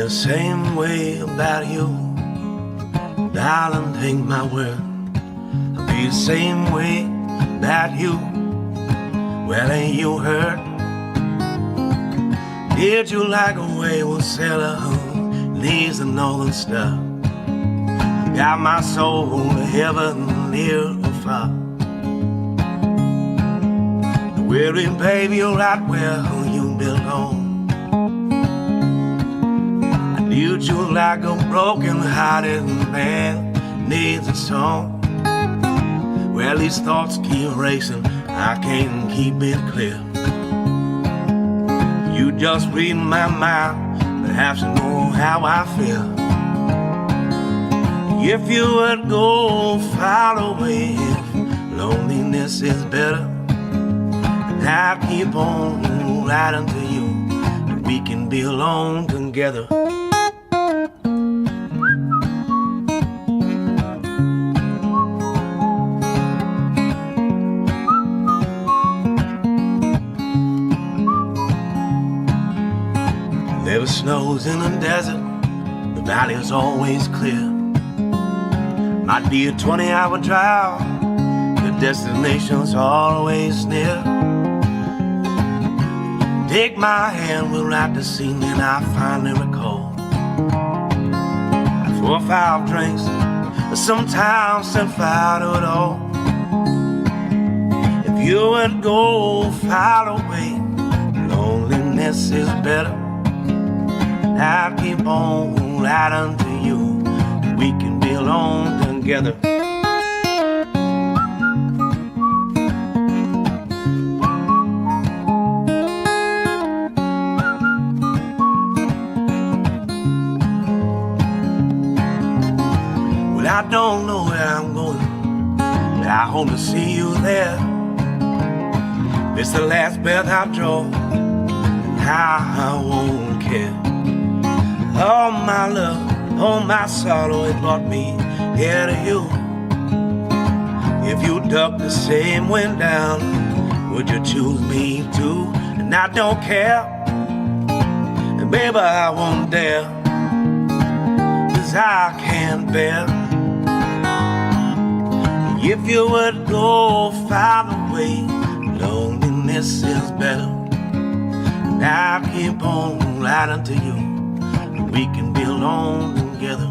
feel the same way about you, darling, take my word. I feel the same way about you. Well, ain't you hurt? Did you like a wayward sailor who leaves the northern star? Got my soul to heaven, near or far. Weary baby, you're right where you belong. Did you like a broken-hearted man needs a song? Well, these thoughts keep racing, I can't keep it clear. You just read my mind, perhaps you know how I feel. If you would go far away, if loneliness is better, and I'll keep on riding to you, and we can be alone together. Never snows in the desert, the valley is always clear. Might be a 20-hour drive, the destination's always near. Take my hand, we'll ride the scene, and I finally recall 4 or 5 drinks, sometimes set fire to it all. If you would go far away, loneliness is better. I'll keep on riding to you, we can be alone together. Well, I don't know where I'm going, but I hope to see you there. This the last breath I draw, and I won't care. All my love, all my sorrow, it brought me here to you. If you duck the same way down, would you choose me too? And I don't care, and baby, I won't dare, 'cause I can't bear. If you would go far away, loneliness is better. And I'll keep on riding to you, we can be alone together.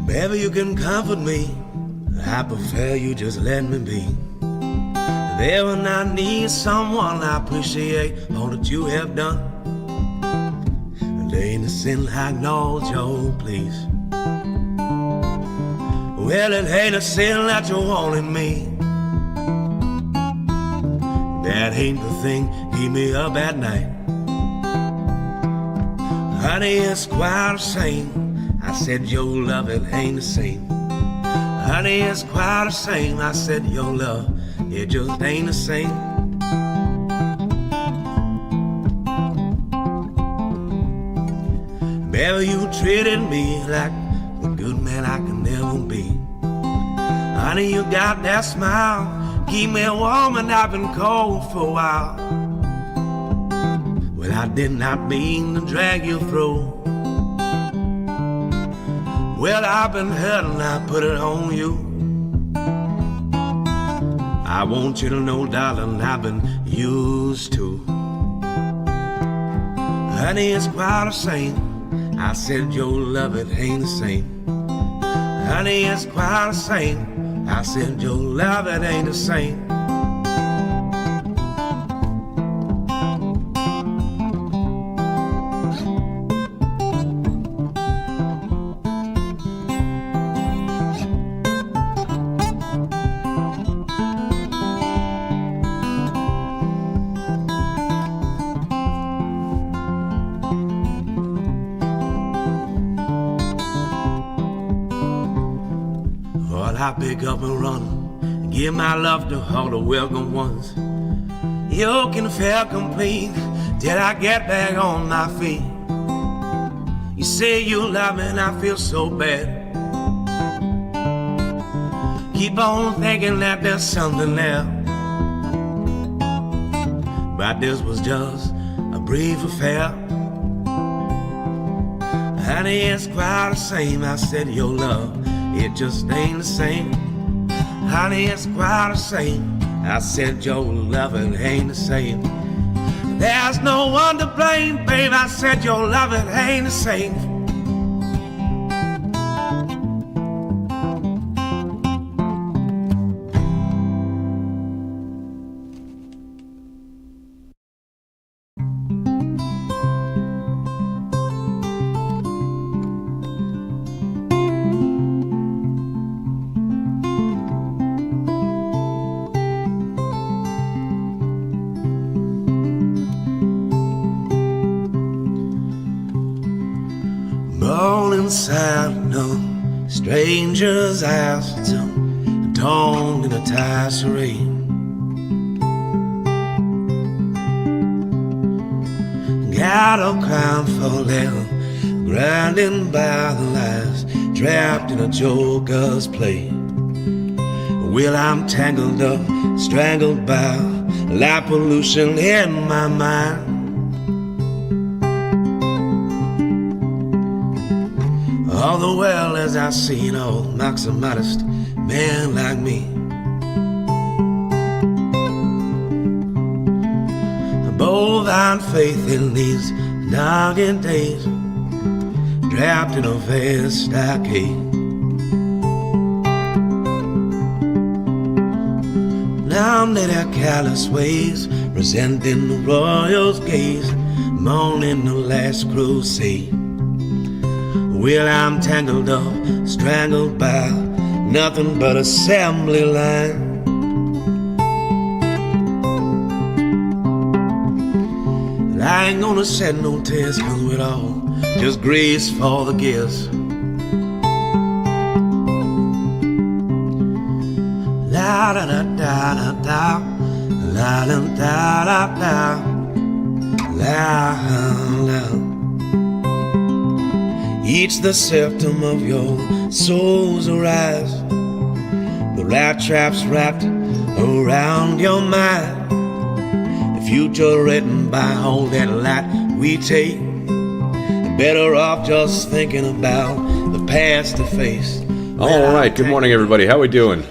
Baby, you can comfort me, I prefer you just let me be. There when I need someone, I appreciate all that you have done. And there ain't a sin like no Joe, please. Well, it ain't a sin that you're wanting me. That ain't the thing, keep me up at night. Honey, it's quite the same. I said your love, it ain't the same. Honey, it's quite the same. I said your love, it just ain't the same. Baby, you treated me like the good man I can never be. Honey, you got that smile, keep me warm, and I've been cold for a while. Well, I did not mean to drag you through. Well, I've been hurt and I put it on you. I want you to know, darling, I've been used to. Honey, it's quite the same. I said your love, it ain't the same. Honey, it's quite the same. I said your love, it ain't the same. I pick up and run and give my love to all the welcome ones. You can feel complete till I get back on my feet. You say you love me and I feel so bad. Keep on thinking that there's something there, but this was just a brief affair. Honey, it's quite the same. I said your love, it just ain't the same. Honey, it's quite the same. I said your love, it ain't the same. There's no one to blame, babe. I said your love, it ain't the same. All inside, no strangers asked to dawn in a tie serene. Got a crown for them, grinding by the lies, trapped in a joker's play. Well, I'm tangled up, strangled by light pollution in my mind. All the well as I seen all marks a modest man like me. Bovine faith in these nagging days, trapped in a vast stockade. Now I'm in their callous ways, resenting the royals' gaze, mourning the last crusade. Well, I'm tangled up, strangled by nothing but assembly line. And I ain't gonna shed no tears, 'cause we're all just grace for the gifts. La da da da da da, la da da da da, la la. Each the symptom of your soul's arise. The rat traps wrapped around your mind. The future written by all that light we take. Better off just thinking about the past to face. All right, good morning everybody. How we doing?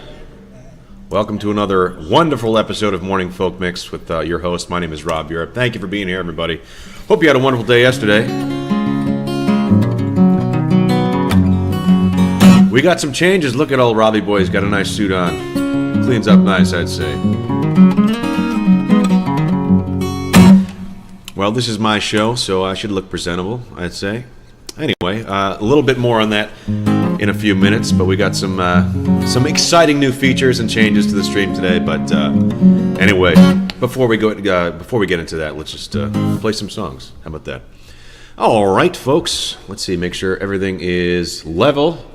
Welcome to another wonderful episode of Morning Folk Mix with your host. My name is Rob Europe. Thank you for being here, everybody. Hope you had a wonderful day yesterday. We got some changes. Look at old Robbie boy. He's got a nice suit on. Cleans up nice, I'd say. Well, this is my show, so I should look presentable, I'd say. Anyway, a little bit more on that in a few minutes, but we got some exciting new features and changes to the stream today. But anyway, before we get into that, let's just play some songs. How about that? All right, folks. Let's see. Make sure everything is level.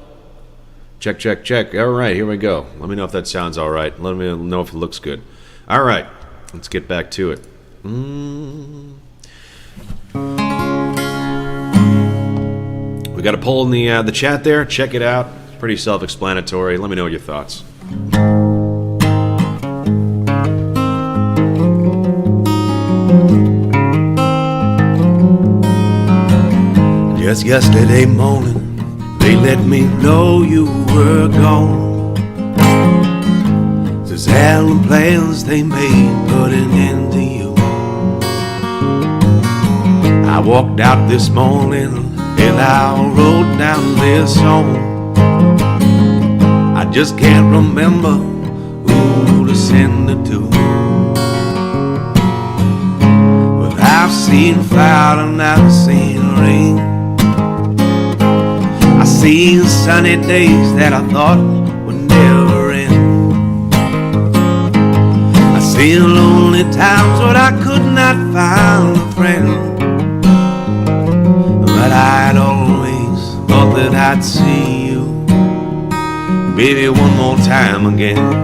Check, check, check. All right, here we go. Let me know if that sounds all right. Let me know if it looks good. All right, let's get back to it. We got a poll in the chat there. Check it out. It's pretty self-explanatory. Let me know your thoughts. Just yesterday morning, they let me know you were gone. Says all the plans they made put an end to you. I walked out this morning and I wrote down this song. I just can't remember who to send it to. But I've seen fire and I've seen rain. I've seen sunny days that I thought would never end. I've seen lonely times when I could not find a friend. But I'd always thought that I'd see you, baby, one more time again.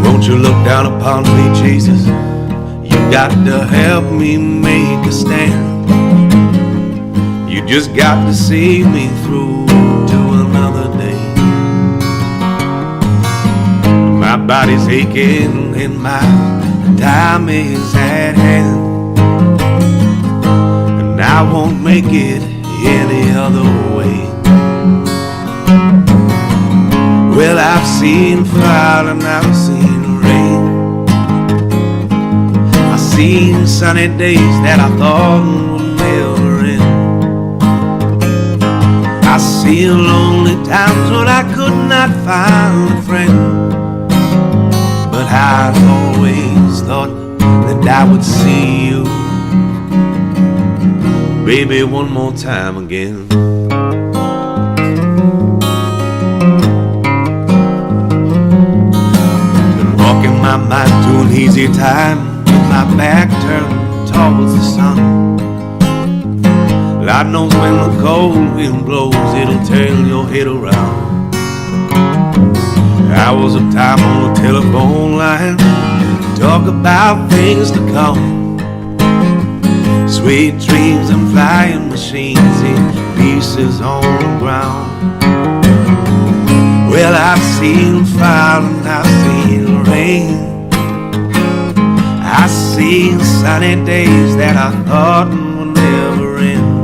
Won't you look down upon me, Jesus? You got to help me make a stand. You just got to see me through to another day. My body's aching and my time is at hand, and I won't make it any other way. Well, I've seen fire and I've seen rain. I've seen sunny days that I thought would never end. I've seen lonely times when I could not find a friend. But I'd always thought that I would see you, baby, one more time again. Been walking my mind to an easy time with my back turned towards the sun. Lord knows when the cold wind blows, it'll turn your head around. Hours of time on the telephone line, talk about things to come. Sweet dreams and flying machines in pieces on the ground. Well, I've seen fire and I've seen rain. I've seen sunny days that I thought would never end.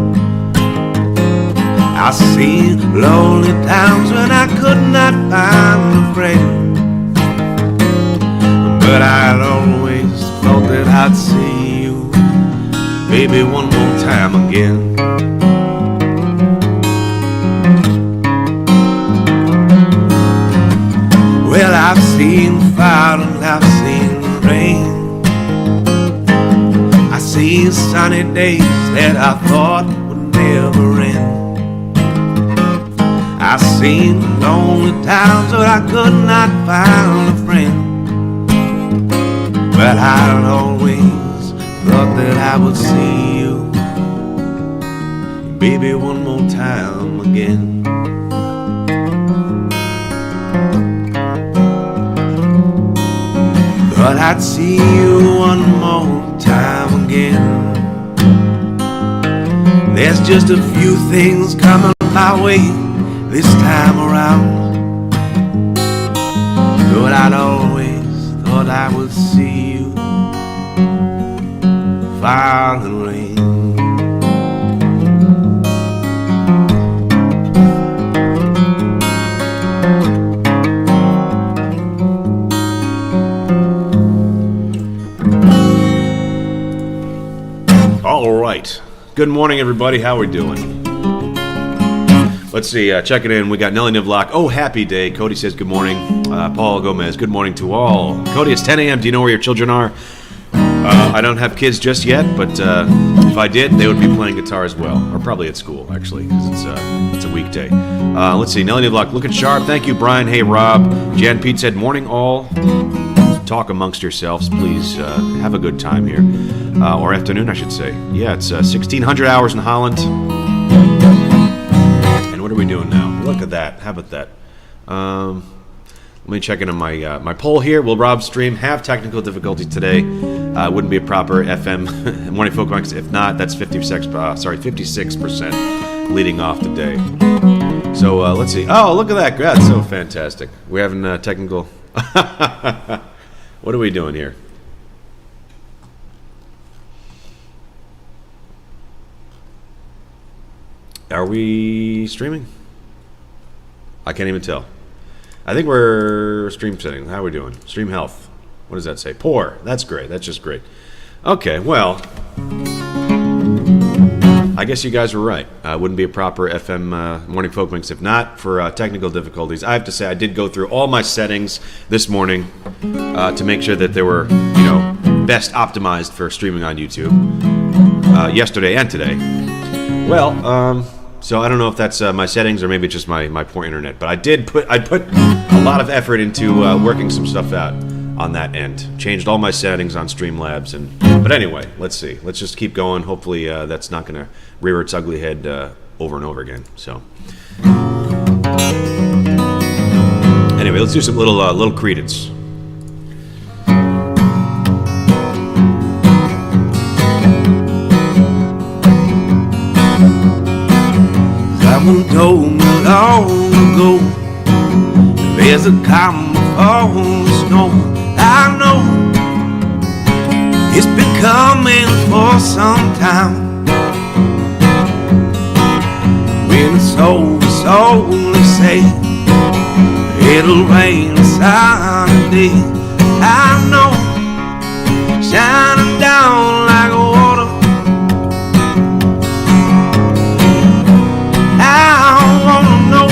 I've seen lonely times when I could not find a friend. But I'd always thought that I'd see you, baby, one more time again. Well, I've seen fire and I've seen rain. I've seen sunny days that I thought would never end. I've seen lonely times when I could not find a friend. But I'd always thought that I would see you, baby, one more time again. Thought I'd see you one more time again. There's just a few things coming my way this time around. But I'd always thought I would see you, fire and rain. All right. Good morning, everybody. How we doing? Let's see. Checking in. We got Nelly Nivlock. Oh, happy day. Cody says good morning. Paul Gomez. Good morning to all. Cody, it's 10 a.m. Do you know where your children are? I don't have kids just yet, but if I did, they would be playing guitar as well, or probably at school actually, because it's a weekday. Let's see. Nelly Nivlock looking sharp. Thank you, Brian. Hey, Rob. Jan Pete said morning all. Talk amongst yourselves, please. Have a good time here. Or afternoon, I should say. Yeah, it's 1,600 hours in Holland. And what are we doing now? Look at that. How about that? Let me check in on my poll here. Will Rob's stream have technical difficulties today? Wouldn't be a proper FM morning folk mix. If not, that's 56% leading off the day. So let's see. Oh, look at that. That's so fantastic. We're having technical... What are we doing here? Are we streaming? I can't even tell. I think we're stream setting. How are we doing? Stream health. What does that say? Poor. That's great. That's just great. Okay, well, I guess you guys were right. Wouldn't be a proper FM Morning Folk Mix if not for technical difficulties. I have to say I did go through all my settings this morning to make sure that they were, best optimized for streaming on YouTube yesterday and today. Well, so I don't know if that's my settings or maybe it's just my poor internet, but I put a lot of effort into working some stuff out on that end. Changed all my settings on Streamlabs, but anyway, let's see. Let's just keep going. Hopefully that's not going to rear its ugly head over and over again. So anyway, let's do some little Credence. Someone told me long ago there's a calm before the storm. I know it's been coming for some time. When it's over, they say it'll rain a sunny day. I know, shining down like water. I wanna know,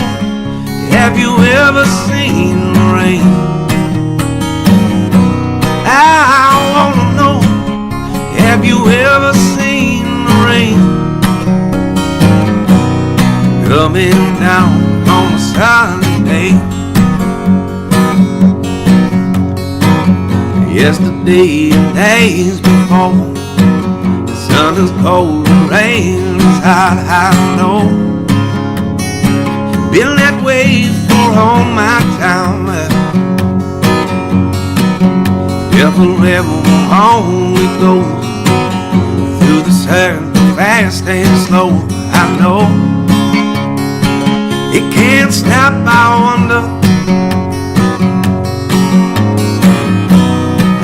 have you ever seen the rain? I wanna know, have you ever seen the rain coming down on a Sunday? Yesterday and days before, the sun is cold and rain is hot, I know. Been that way for all my time. Devil only goes through the circle, fast and slow. I know it can't stop, I wonder.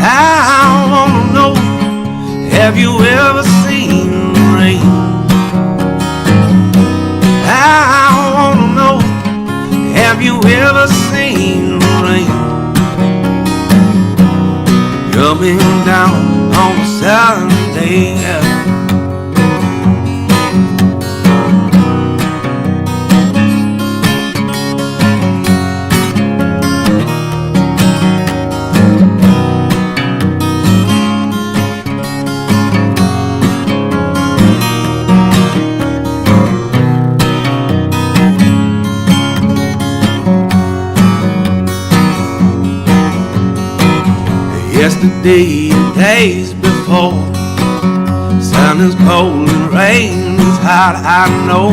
I wanna know, have you ever seen the rain? I wanna know, have you ever seen the rain coming down on a Sunday? Yesterday and days before, sun is cold and rain is hot, I know.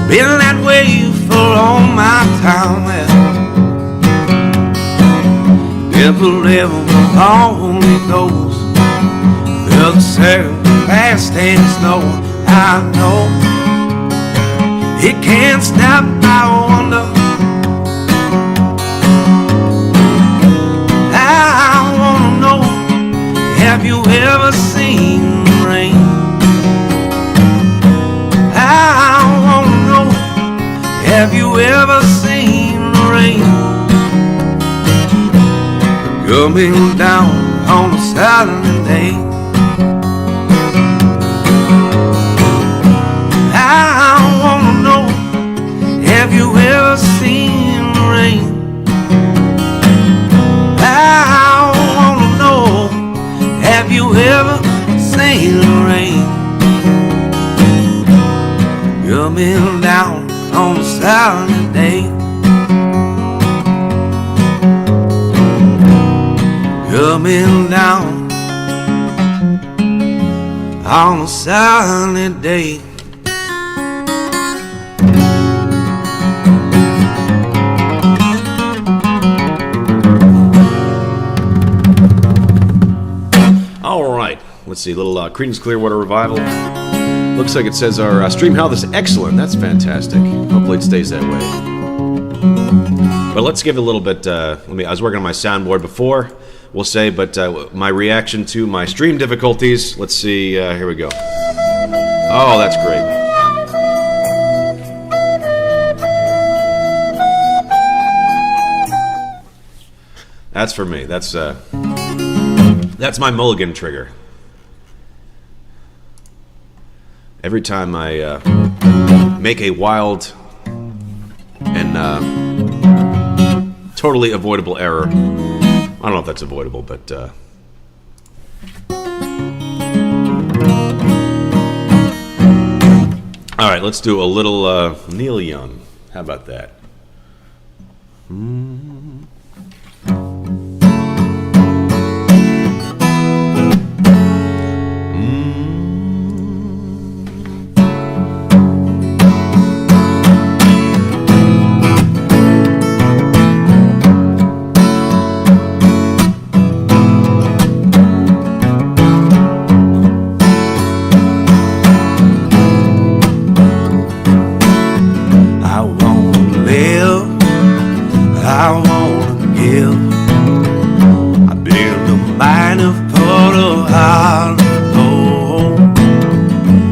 Been that way for all my time. Devil only goes through the circle, fast and slow. I know it can't stop, I wonder. Have you ever seen the rain? I wanna know, have you ever seen the rain coming down on a Saturday? I wanna know, have you ever seen the rain? Have you ever seen the rain coming down on a Saturday? Coming down on a Saturday. Let's see, a little Creedence Clearwater Revival. Looks like it says our stream health is excellent. That's fantastic. Hopefully it stays that way. But let's give it a little bit. I was working on my soundboard before, we'll say, but my reaction to my stream difficulties. Let's see. Here we go. Oh, that's great. That's for me. That's my mulligan trigger. Every time I make a wild and totally avoidable error. I don't know if that's avoidable, but all right, let's do a little Neil Young. How about that?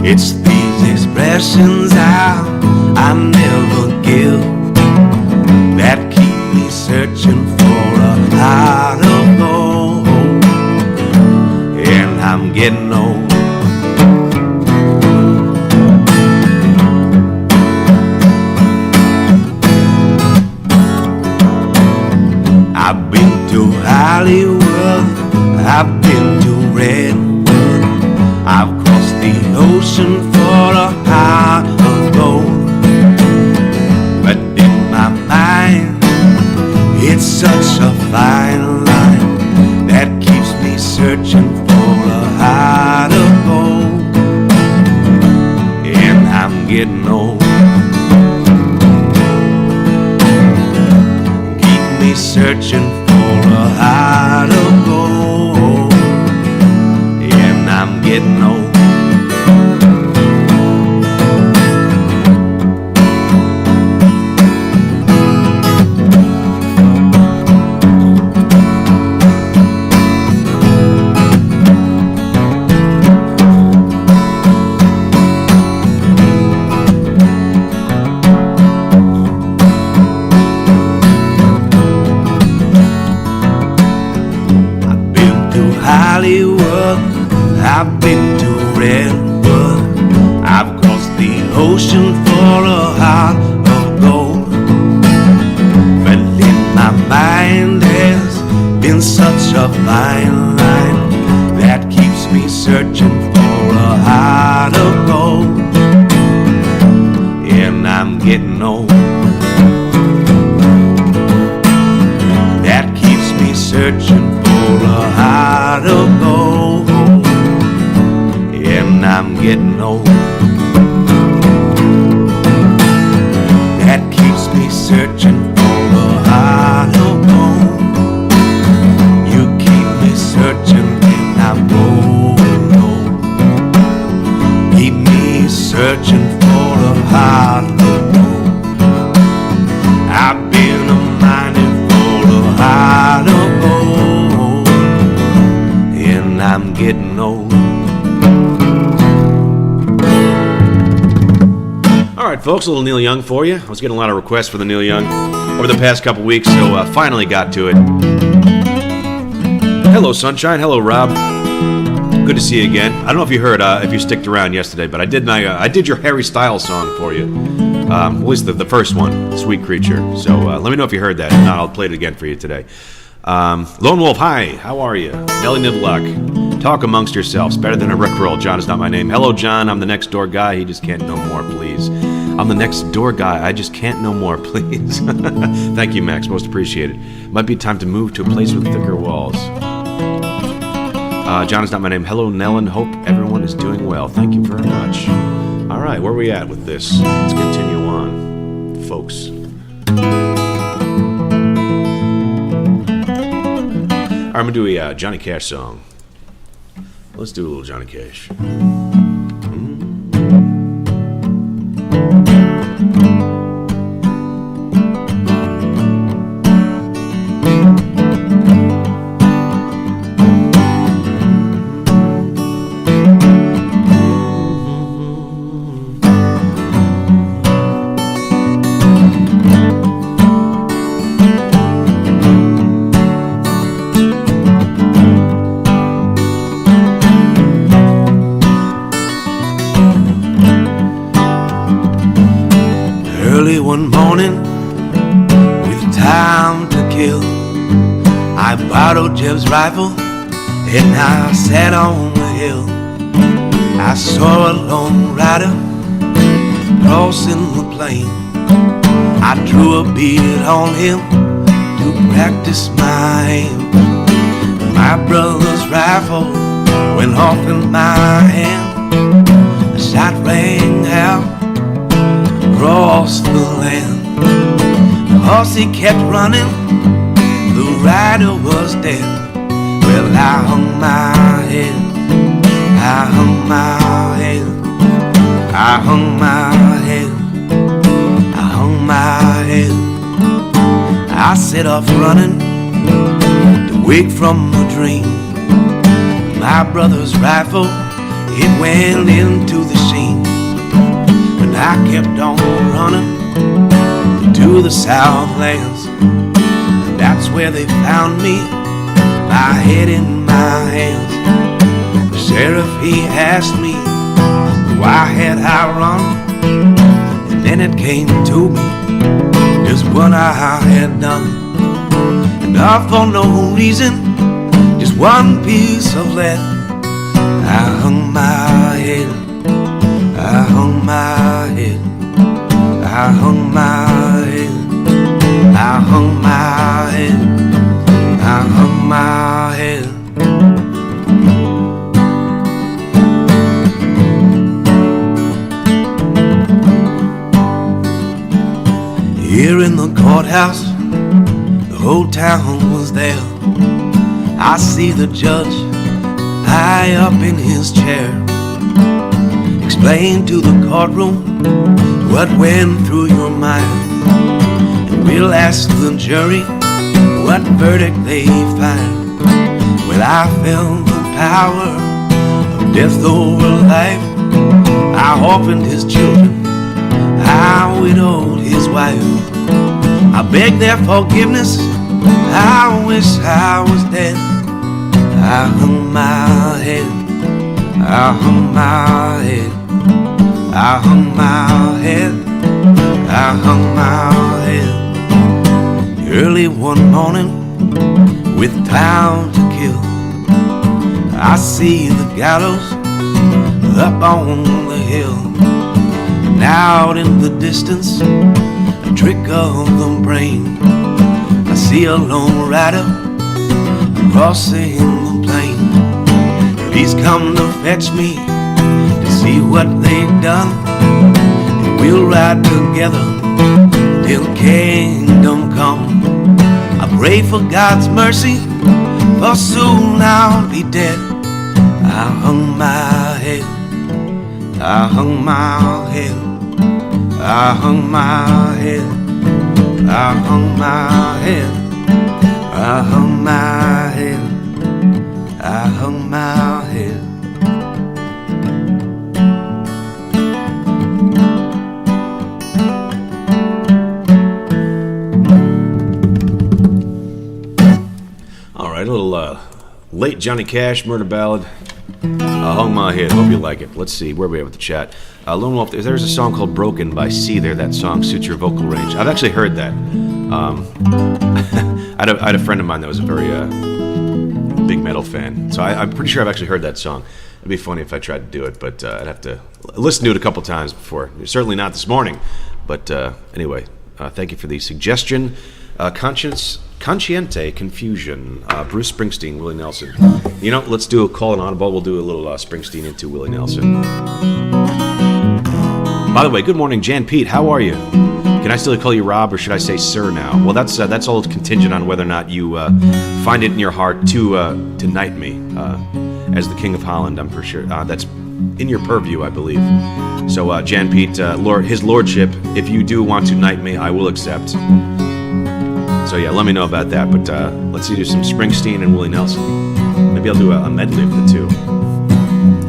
It's these expressions I never give that keep me searching for a heart of gold. And I'm getting old. I've been to Hollywood, I've been to Redwood, I've crossed the ocean for a heart of gold. But in my mind, it's such a fine line that keeps me searching for a heart of gold. And I'm getting old. Keep me searching for a heart of gold. And I'm getting old. Hollywood, I've been to Redwood, I've crossed the ocean for a heart of gold. But in my mind there's been such a fine line that keeps me searching for a heart of gold. And I'm getting old. That keeps me searching for a heart of gold. And I'm getting old. That keeps me searching for a heart of gold. You keep me searching and I'm growing old. Keep me searching for a heart of gold. I've been a mining for a heart of gold. And I'm getting old. All right, folks, a little Neil Young for you. I was getting a lot of requests for the Neil Young over the past couple weeks, so finally got to it. Hello, Sunshine. Hello, Rob. Good to see you again. I don't know if you heard, if you sticked around yesterday, but I did your Harry Styles song for you. At least the first one, Sweet Creature. So let me know if you heard that. If not, I'll play it again for you today. Lone Wolf, hi. How are you? Nelly Niblock. Talk amongst yourselves. Better than a Rickroll. John is not my name. Hello, John. I'm the next door guy. He just can't no more, please. I'm the next door guy. I just can't no more, please. Thank you, Max. Most appreciated. Might be time to move to a place with thicker walls. John is not my name. Hello, Nellen. Hope everyone is doing well. Thank you very much. All right, where are we at with this? Let's continue on, folks. All right, I'm going to do a Johnny Cash song. Let's do a little Johnny Cash. I borrowed Jeb's rifle and I sat on the hill. I saw a lone rider crossing the plain. I drew a bead on him to practice my aim. My brother's rifle went off in my hand. A shot rang out across the land. The horse he kept running, the rider was dead. Well, I hung my head, I hung my head, I hung my head, I hung my head. I set off running to wake from a dream. My brother's rifle, it went into the sheen. But I kept on running to the Southlands. That's where they found me, my head in my hands. The sheriff, he asked me why had I run, and then it came to me just what I had done. And all for no reason, just one piece of lead. I hung my head, I hung my head, I hung my head, I hung my head, I hung my head. Here in the courthouse, the whole town was there. I see the judge high up in his chair, explain to the courtroom what went through your mind. And we'll ask the jury what verdict they find. Well, I felt the power of death over life. I orphaned his children, I widowed his wife. I begged their forgiveness, I wish I was dead. I hung my head, I hung my head, I hung my head, I hung my head. Early one morning, with time to kill, I see the gallows up on the hill. And out in the distance, a trick of the brain, I see a lone rider crossing the plain. He's come to fetch me to see what they've done, and we'll ride together till kingdom come. I pray for God's mercy, for soon I'll be dead. I hung my head, I hung my head, I hung my head, I hung my head, I hung my head, I hung my head. All right, a little late Johnny Cash murder ballad. I hung my head. Hope you like it. Let's see where we have with the chat. Lone Wolf, there's a song called "Broken" by C. There, that song suits your vocal range. I've actually heard that. I had a friend of mine that was a very big metal fan, so I'm pretty sure I've actually heard that song. It'd be funny if I tried to do it, but I'd have to listen to it a couple times before. Certainly not this morning. But anyway, thank you for the suggestion. Consciente Confusion, Bruce Springsteen, Willie Nelson. You know, let's do a call and audible. We'll do a little Springsteen into Willie Nelson. By the way, good morning, Jan Pete. How are you? Can I still call you Rob, or should I say Sir now? Well, that's all contingent on whether or not you find it in your heart to knight me as the King of Holland. I'm for sure that's in your purview, I believe. So, Jan Pete, His Lordship, if you do want to knight me, I will accept. So yeah, let me know about that. But let's do some Springsteen and Willie Nelson. Maybe I'll do a medley of the two.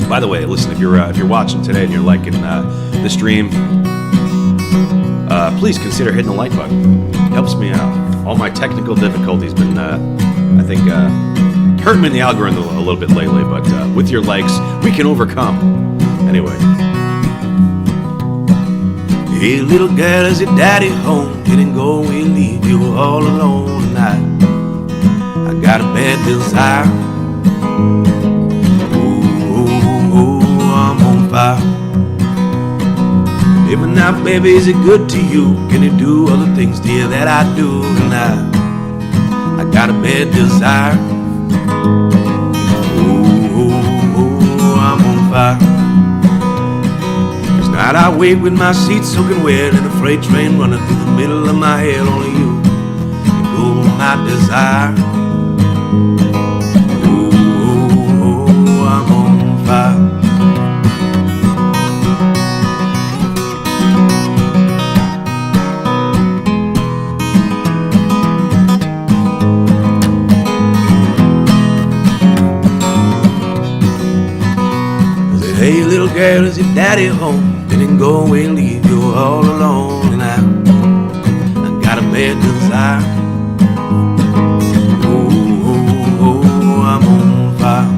By the way, listen, if you're watching today and you're liking the stream, please consider hitting the like button. It helps me out. All my technical difficulties been, I think, hurting me in the algorithm a little bit lately. But with your likes, we can overcome. Anyway. Hey, little girl, is your daddy home? Didn't go, we leave you all alone tonight. I got a bad desire. I'm on fire. Baby, now, baby, is it good to you? Can it do all the things, dear, that I do? And I got a bad desire. I'm on fire. Last night I wait with my seat soaking wet and a freight train running through the middle of my head. Only you can cool my desire. I'm on fire. Hey, little girl, is your daddy home? Didn't go away and leave you all alone. And I got a bad desire. I'm on fire.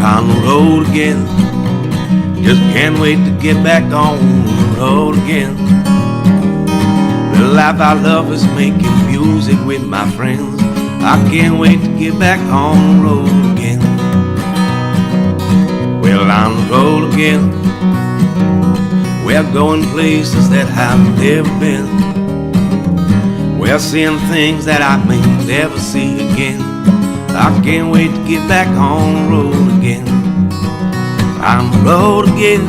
On the road again, just can't wait to get back on the road again. The life I love is making music with my friends. I can't wait to get back on the road again. Well, on the road again, we're going places that I've never been. We're seeing things that I may never see again. I can't wait to get back on the road again. On the road again,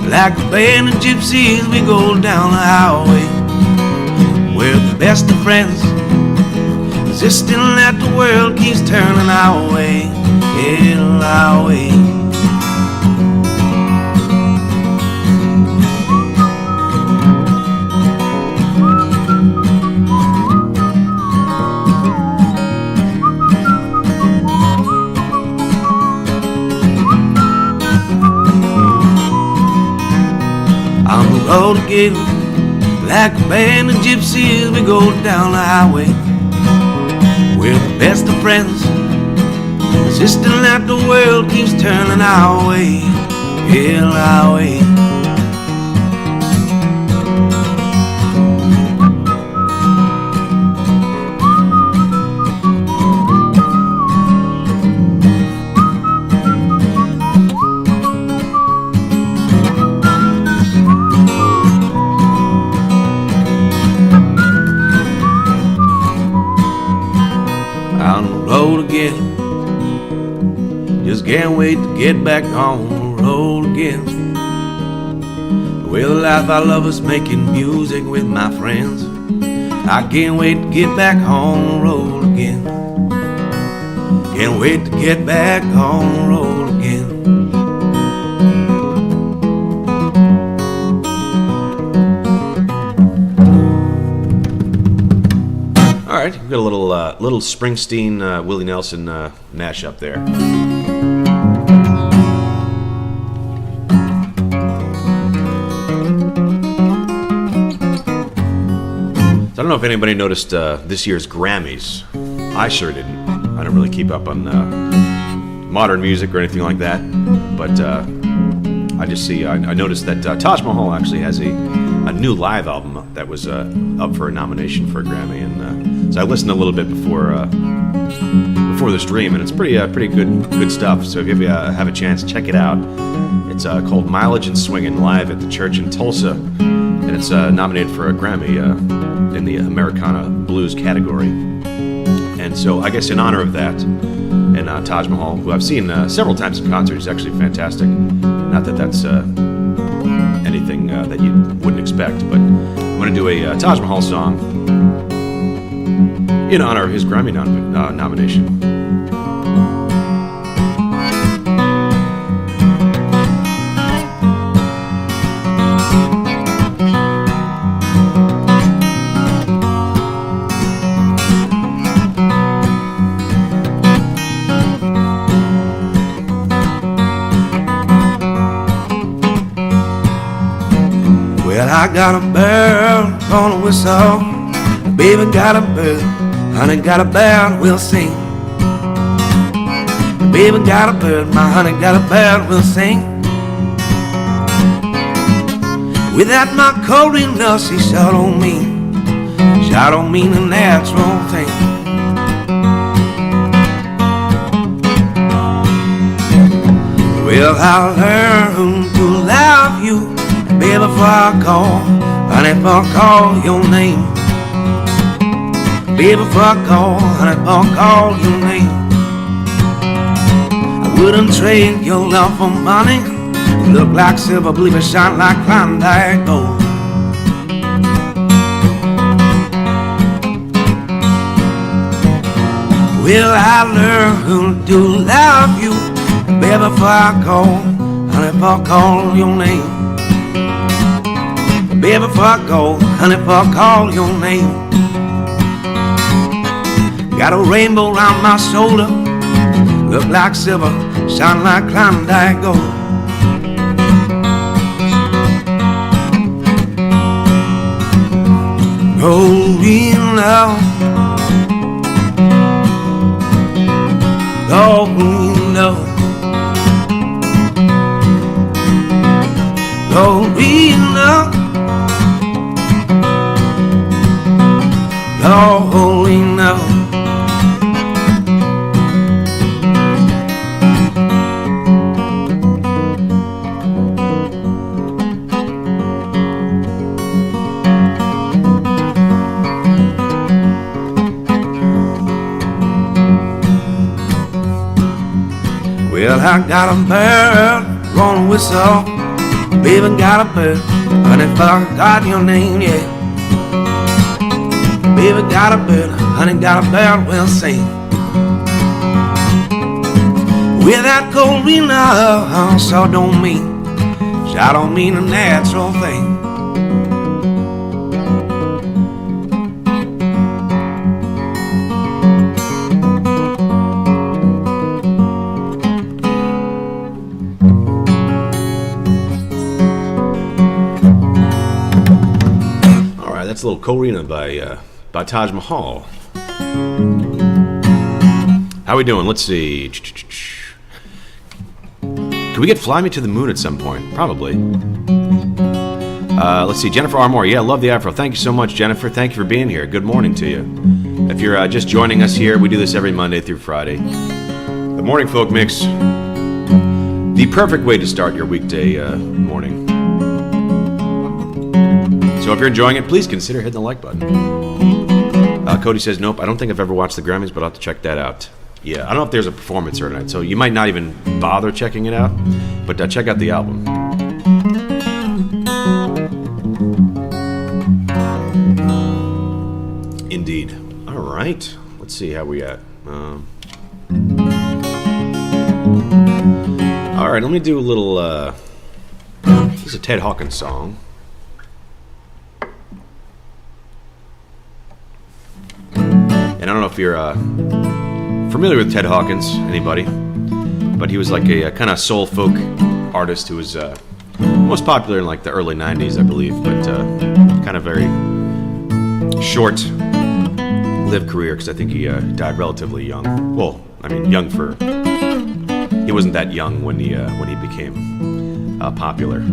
like a band of gypsies, we go down the highway. We're the best of friends, insisting that the world keeps turning our way, yeah, our way. On the road again, like a band of gypsies, we go down the highway. We're the best of friends, insisting that the world keeps turning our way, yeah, our way. On the road again, just can't wait to get back on the road again. Well, the life I love is making music with my friends. I can't wait to get back on the road again. Can't wait to get back on the road again. All right, we've got a little Springsteen, Willie Nelson mashup there. So I don't know if anybody noticed this year's Grammys. I sure didn't. I don't really keep up on modern music or anything like that, but I just see. I noticed that Taj Mahal actually has a new live album that was up for a nomination for a Grammy, and so I listened a little bit before the stream, and it's pretty good stuff. So if you have a chance, check it out. It's called Mileage and Swingin' live at the church in Tulsa, and it's nominated for a Grammy in the Americana Blues category. And so I guess in honor of that, and Taj Mahal, who I've seen several times in concert, is actually fantastic. Not that that's anything that you wouldn't expect, but I'm going to do a Taj Mahal song in honor of his Grammy nomination. Well, I got a bird on a whistle, baby got a bird, honey got a bird, we'll sing. Baby got a bird, my honey got a bird, we'll sing. With that my cold love, she shot on me the natural thing. Well, I learned to love you, baby, before I call, honey, before I call your name. Baby, before I call, honey, before I call your name. I wouldn't trade your love for money. You look like silver, believe it shine like Klondike gold. Well, I learned to love you, baby, before I call, honey, before I call your name. Baby, before I go, honey, before I call your name. Got a rainbow round my shoulder, look like silver, shine like Klondike gold. Rolling love, rolling love, rolling love. Holy no. Well, I got a bird gonna whistle, baby got a bird, honey, forgot your name, yeah. Baby got a bird, honey got a bird, we'll sing. With that cold green love, so don't mean a natural thing. All right, that's a little Korina by Taj Mahal. How we doing? Let's see. Can we get Fly Me to the Moon at some point? Probably. Let's see. Jennifer Armour. Yeah, love the afro. Thank you so much, Jennifer. Thank you for being here. Good morning to you. If you're just joining us here, we do this every Monday through Friday. The Morning Folk Mix. The perfect way to start your weekday morning. So if you're enjoying it, please consider hitting the like button. Cody says, nope, I don't think I've ever watched the Grammys, but I'll have to check that out. Yeah, I don't know if there's a performance or not, so you might not even bother checking it out, but check out the album. Indeed. All right. Let's see how we at. All right, let me do a little... this is a Ted Hawkins song. And I don't know if you're familiar with Ted Hawkins, anybody, but he was like a kind of soul folk artist who was most popular in like the early 90s, I believe, but kind of very short-lived career because I think he died relatively young. Well, I mean, young for... He wasn't that young when he became popular.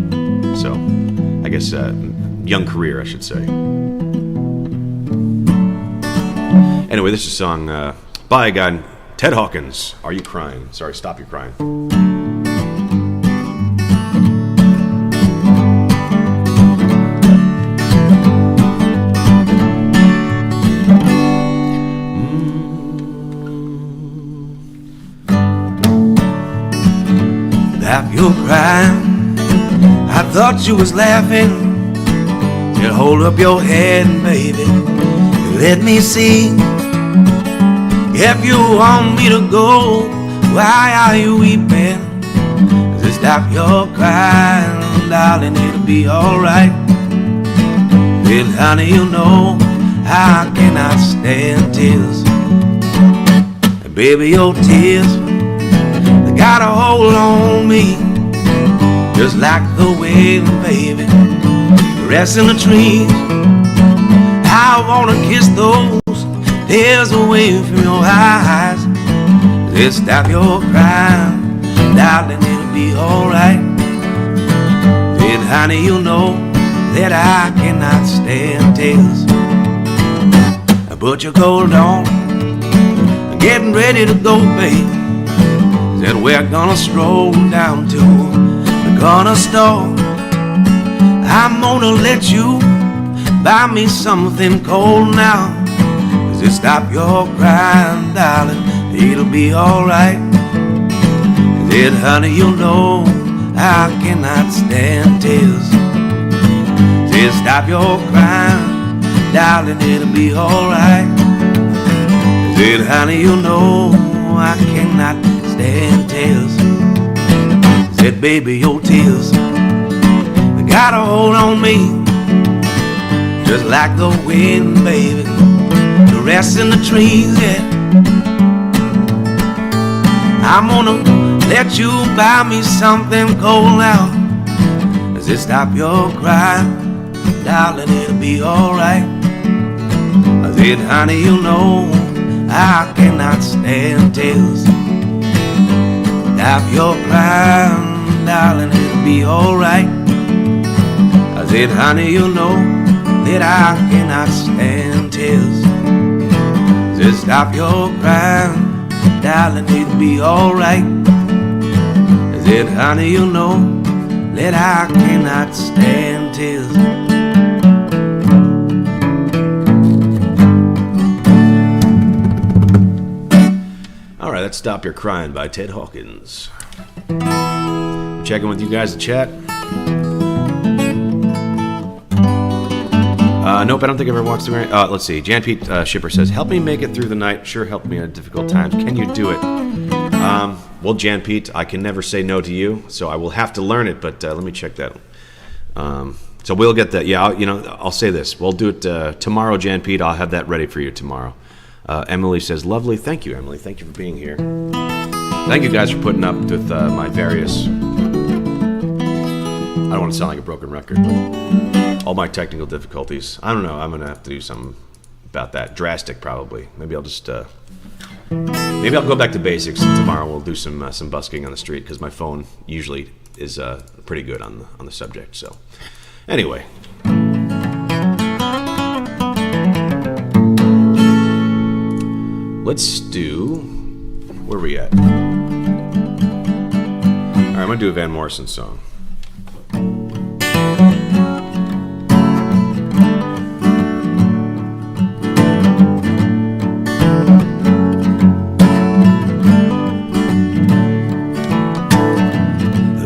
So, I guess young career, I should say. Anyway, this is a song by a guy, Ted Hawkins. Are You Crying? Sorry, Stop Your Crying. Stop your crying. I thought you was laughing. Just hold up your head, baby. Let me see If you want me to go, why are you weeping? Just stop your crying, darling, it'll be alright. Well, honey, you know I cannot stand tears. And baby, your tears, they got a hold on me, just like the wind, baby, rest in the trees. I wanna kiss those tears away from your eyes. Just stop your crying, darling, it'll be alright. And honey, you know that I cannot stand tears. Put your coat on, getting ready to go, babe. Said we're gonna stroll down to the corner store. I'm gonna let you buy me something cold now. Just stop your crying, darling, it'll be alright. Said, honey, you know I cannot stand tears. Said, stop your crying, darling, it'll be alright. Said, honey, you know I cannot stand tears. Said, baby, your tears, they got a hold on me, just like the wind, baby, the rest in the trees, yeah. I'm gonna let you buy me something cold now. Just stop your crying, darling, it'll be alright. I said, honey, you know I cannot stand tears. Stop your crying, darling, it'll be alright. I said, honey, you know that I cannot stand tears. Just stop your crying, darling, it'll be alright. I said, honey, you know that I cannot stand tears. Alright, let's Stop Your Crying by Ted Hawkins. Checking with you guys in chat. Nope, I don't think I've ever watched the... let's see. Jan Pete Shipper says, help me make it through the night. Sure helped me at difficult times. Can you do it? Well, Jan Pete, I can never say no to you, so I will have to learn it, but let me check that. So we'll get that. Yeah, I'll say this. We'll do it tomorrow, Jan Pete. I'll have that ready for you tomorrow. Emily says, lovely. Thank you, Emily. Thank you for being here. Thank you guys for putting up with my various... I don't want to sound like a broken record, but all my technical difficulties. I don't know. I'm going to have to do something about that. Drastic, probably. Maybe I'll just... maybe I'll go back to basics. Tomorrow we'll do some busking on the street, because my phone usually is pretty good on the subject. So, anyway... Let's do... Where are we at? Alright, I'm going to do a Van Morrison song.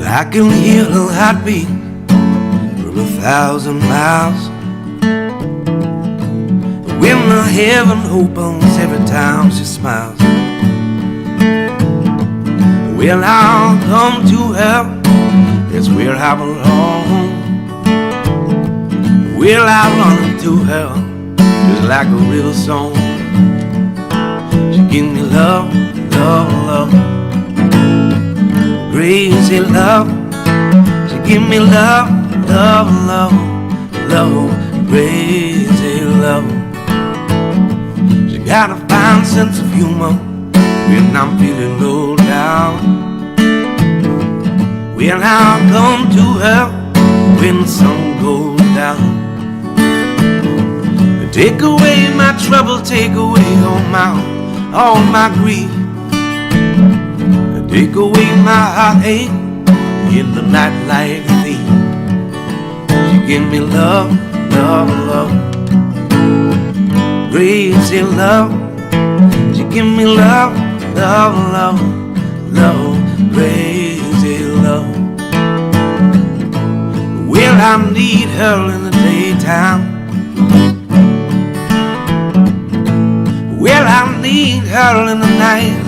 I can hear her heartbeat from 1,000 miles. When the heaven opens every time she smiles. Well, I'll come to her, that's where I belong. Well, I'll run into her, just like a river song. She give me love, love, love, crazy love. She give me love, love, love, love, crazy love. Got a fine sense of humor when I'm feeling low down. Well, I'll come to her when the sun goes down. Take away my trouble, take away all my grief. Take away my heartache in the night like a thief. She give me love, love, love, crazy love. She give me love, love, love, love, crazy love. Well, I need her in the daytime. Well, I need her in the night.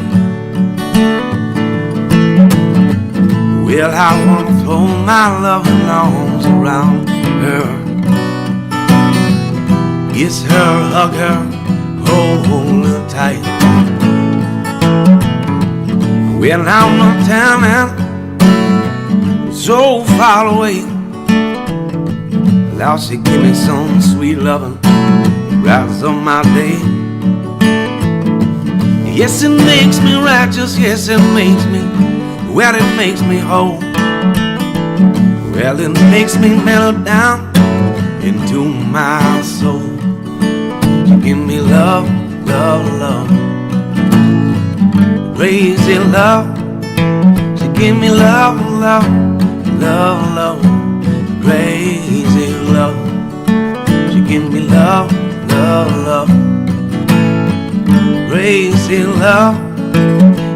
Well, I wanna throw my loving arms around her, kiss her, hug her, hold her tight. Well, I'm not telling, so far away. Now she give me some sweet loving, brightens up my day. Yes, it makes me righteous, yes, it makes me, well, it makes me whole. Well, it makes me melt down into my soul. She give me love, love, love, crazy love. She give me love, love, love, love, crazy love. She give me love, love, love, crazy love.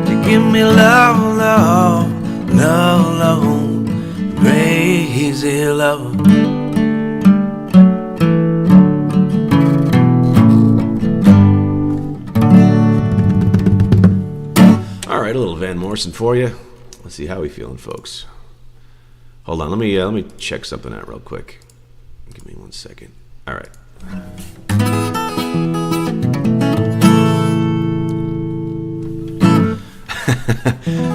She give me love, love, love, love, crazy love. All right, a little Van Morrison for you. Let's see how we feeling, folks. Hold on, let me check something out real quick. Give me 1 second. All right.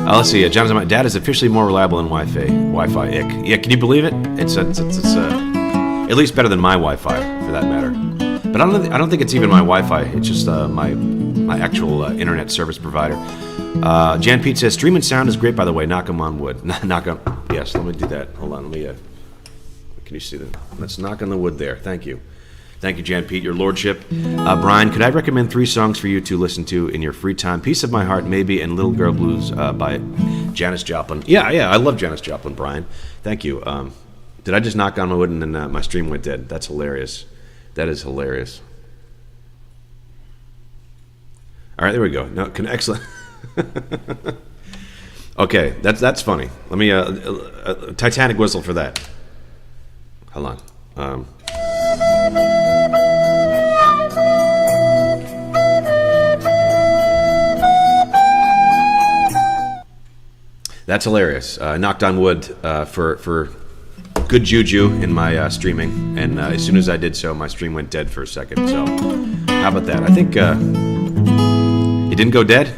Let's see. John, my dad is officially more reliable than Wi-Fi. Ick. Yeah, can you believe it? It's at least better than my Wi-Fi, for that matter. But I don't think it's even my Wi-Fi. It's just my actual internet service provider. Jan Pete says, streaming sound is great, by the way. Knock 'em on wood. Knock on. Yes, let me do that. Hold on. Let me. Can you see that? Let's knock on the wood there. Thank you. Thank you, Jan Pete, your lordship. Brian, could I recommend 3 songs for you to listen to in your free time? Piece of My Heart, maybe, and Little Girl Blues by Janis Joplin. Yeah, I love Janis Joplin, Brian. Thank you. Did I just knock on my wood and then my stream went dead? That's hilarious. That is hilarious. All right, there we go. No, excellent. Okay, that's funny. Let me Titanic whistle for that. Hold on. That's hilarious. Knocked on wood for good juju in my streaming, and as soon as I did so, my stream went dead for a second. So, how about that? I think it didn't go dead.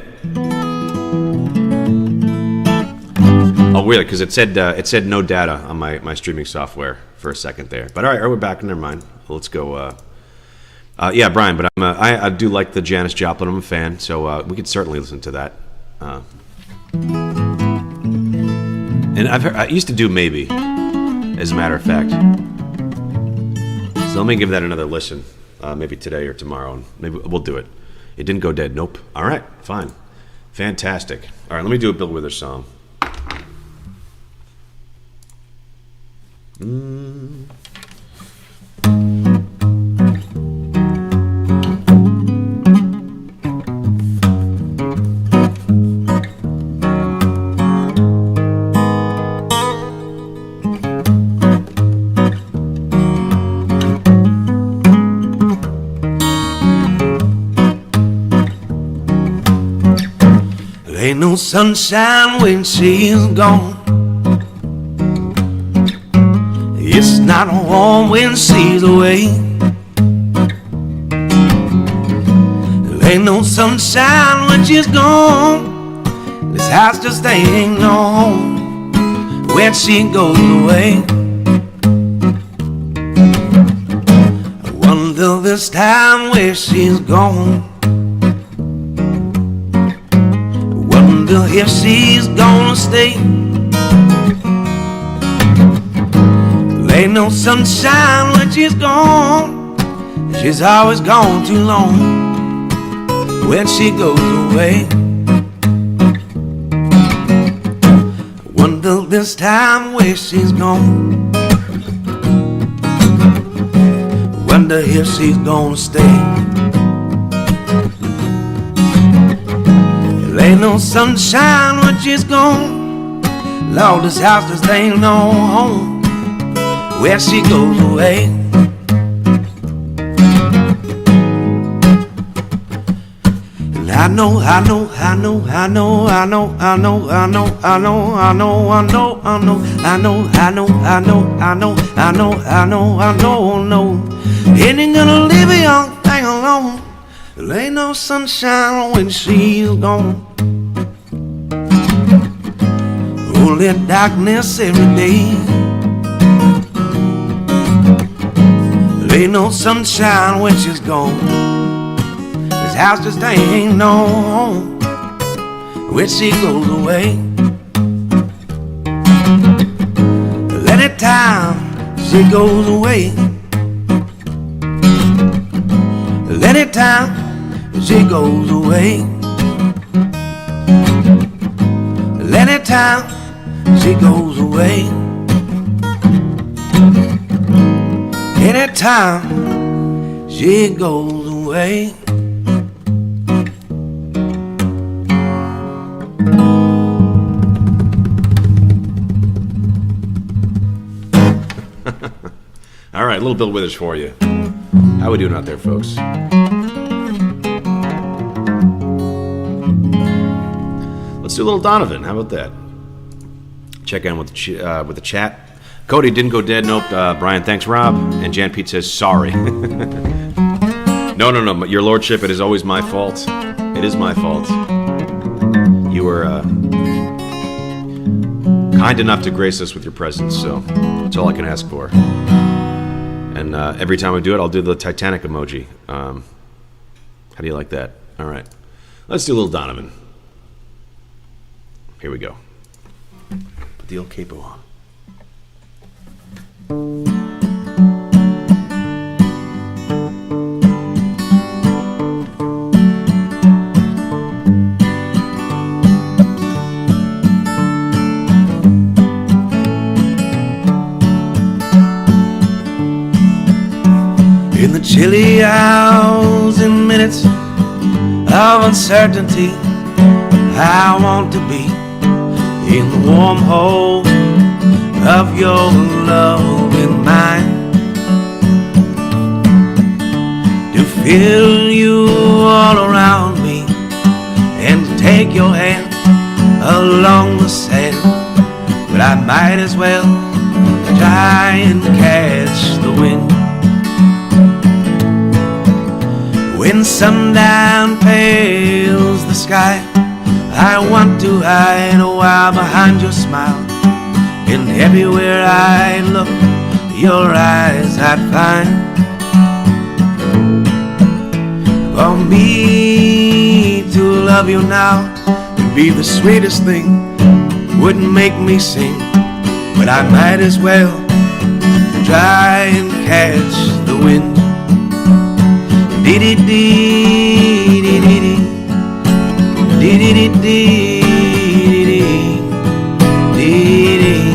Oh, really? Because it said no data on my streaming software for a second there. But all right, we're back. Never mind. Let's go. Yeah, Brian. But I do like the Janis Joplin. I'm a fan, so we could certainly listen to that. And I used to do Maybe, as a matter of fact. So let me give that another listen, maybe today or tomorrow, and maybe we'll do it. It didn't go dead. Nope. All right, fine, fantastic. All right, let me do a Bill Withers song. Ain't no sunshine when she's gone. It's not warm when she's away. There ain't no sunshine when she's gone. This house just ain't no home when she goes away. I wonder this time where she's gone. If she's gonna stay. There ain't no sunshine when she's gone. She's always gone too long when she goes away. Wonder this time where she's gone. Wonder if she's gonna stay. Ain't no sunshine when she's gone. Lord, this house just ain't no home where she goes away. And I know, I know, I know, I know, I know, I know, I know, I know, I know, I know, I know, I know, I know, I know, I know, I know, I know, I know, no. Ain't gonna leave a young thing alone. There ain't no sunshine when she's gone. Only darkness every day. There ain't no sunshine when she's gone. This house just ain't no home when she goes away. But anytime she goes away, anytime she goes away, anytime she goes away, anytime she goes away. All right, a little Bill Withers for you. How we doing out there, folks? Let's do a little Donovan. How about that? Check in with the chat. Cody didn't go dead. Nope. Brian, thanks, Rob. And Jan Pete says sorry. No. Your lordship, it is always my fault. It is my fault. You were kind enough to grace us with your presence, so that's all I can ask for. And every time I do it, I'll do the Titanic emoji. How do you like that? All right. Let's do a little Donovan. Here we go. Put the old capo on. In the chilly hours and minutes of uncertainty, I want to be in the warm hold of your love and mine, to feel you all around me and to take your hand along the sand. But I might as well try and catch the wind. When sundown pales the sky, I want to hide a while behind your smile. And everywhere I look, your eyes I'd find. For me to love you now would be the sweetest thing, wouldn't make me sing. But I might as well try and catch the wind. Dee-dee-dee-dee-dee-dee, dee-dee-dee-dee-dee.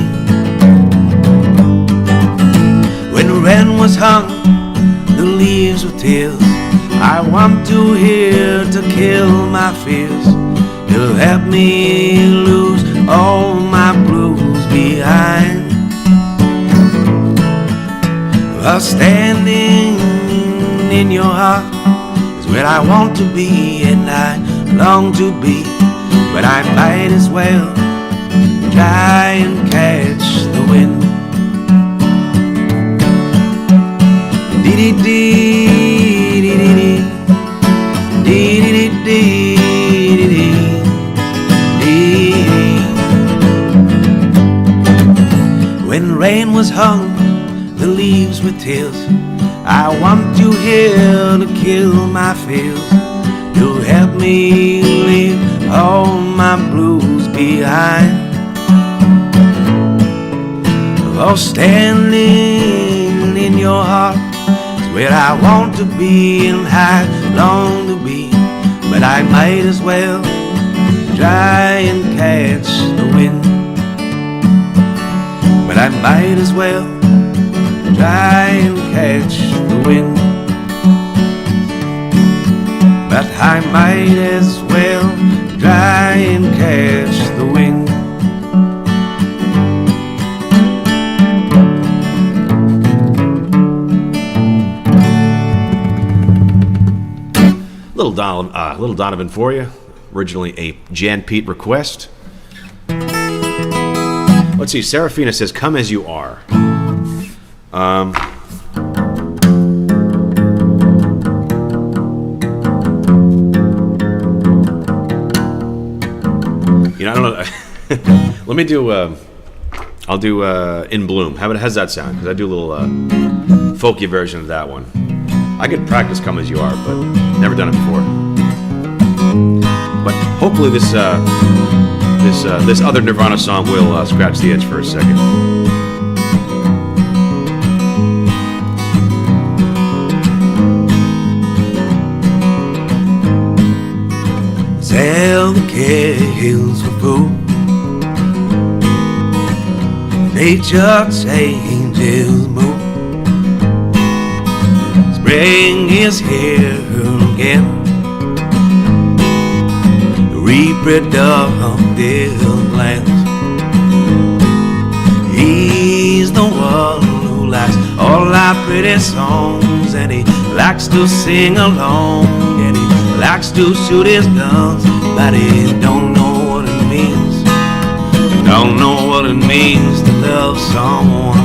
When rain was hung, the leaves were tears. I want to hear to kill my fears. It'll help me lose all my blues behind. While standing in your heart is where I want to be and I long to be. But I might as well try and catch the wind. Dee-dee-dee-dee-dee-dee, dee-dee-dee-dee-dee-dee. When rain was hung, the leaves were tears. I want you here to kill my fears, to help me leave all my blues behind. Oh, standing in your heart is where I want to be and I long to be. But I might as well try and catch the wind. But I might as well try and catch the wind. But I might as well try and catch the wind. little Donovan for you. Originally a Jan Pete request. Let's see. Serafina says, "Come as you are." You know, I don't know. Let me do. I'll do "In Bloom." How's that sound? Because I do a little folky version of that one. I could practice "Come as You Are," but never done it before. But hopefully this other Nirvana song will scratch the itch for a second. Sell the hills for food. Nature changes mood. Spring is here again. Reproductive glands. He's the one who likes all our pretty songs, and he likes to sing along, and he likes to shoot his guns, but he don't know what it means. Don't know what it means to love someone.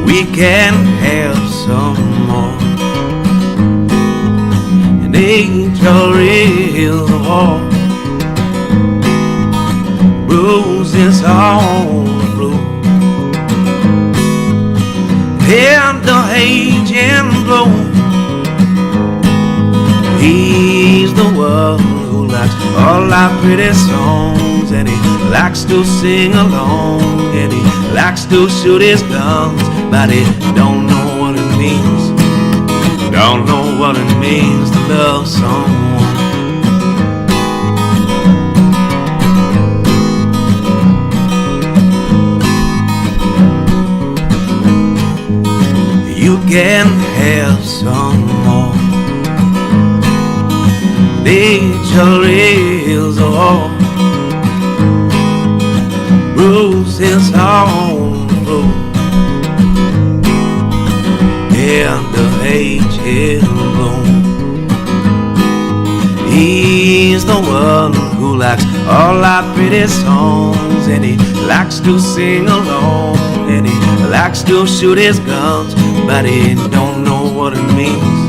We can have some more. Nature is a war. Bruises on the floor. And the age and bloom. He's the one who likes all our pretty songs, and he likes to sing along, and he likes to shoot his guns, but he don't know what it means. Don't know what it means to love someone. You can have some more. Nature is all. Bruises on the floor. And the age is blown. He's the one who likes all our pretty songs, and he likes to sing along, and he likes to shoot his guns, but he don't know what it means.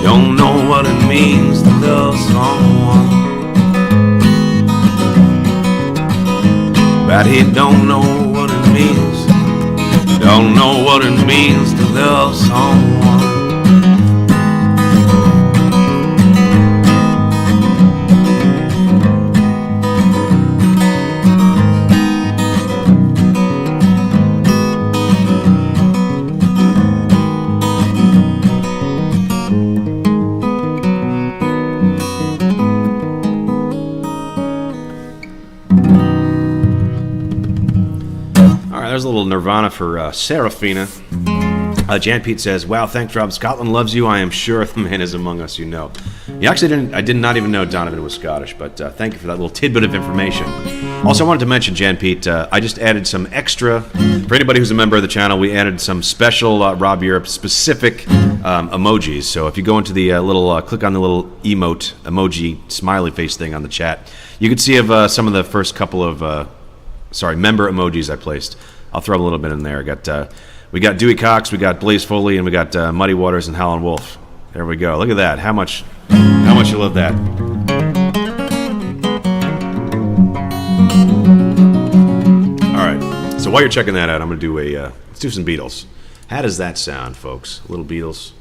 Don't know what it means to love someone. But he don't know what it means. Don't know what it means to love someone. There's a little Nirvana for Serafina. Jan Pete says, "Wow, thanks, Rob. Scotland loves you. I am sure the man is among us, you know." You actually didn't. I did not even know Donovan was Scottish, but thank you for that little tidbit of information. Also, I wanted to mention, Jan Pete, I just added some extra for anybody who's a member of the channel. We added some special Rob Europe specific emojis. So if you go into the little, click on the little emoji smiley face thing on the chat, you can see of some of the first couple of member emojis I placed. I'll throw a little bit in there. We got Dewey Cox, we got Blaze Foley, and we got Muddy Waters and Howlin' Wolf. There we go. Look at that. How much you love that. All right. So while you're checking that out, I'm gonna do let's do some Beatles. How does that sound, folks? Little Beatles.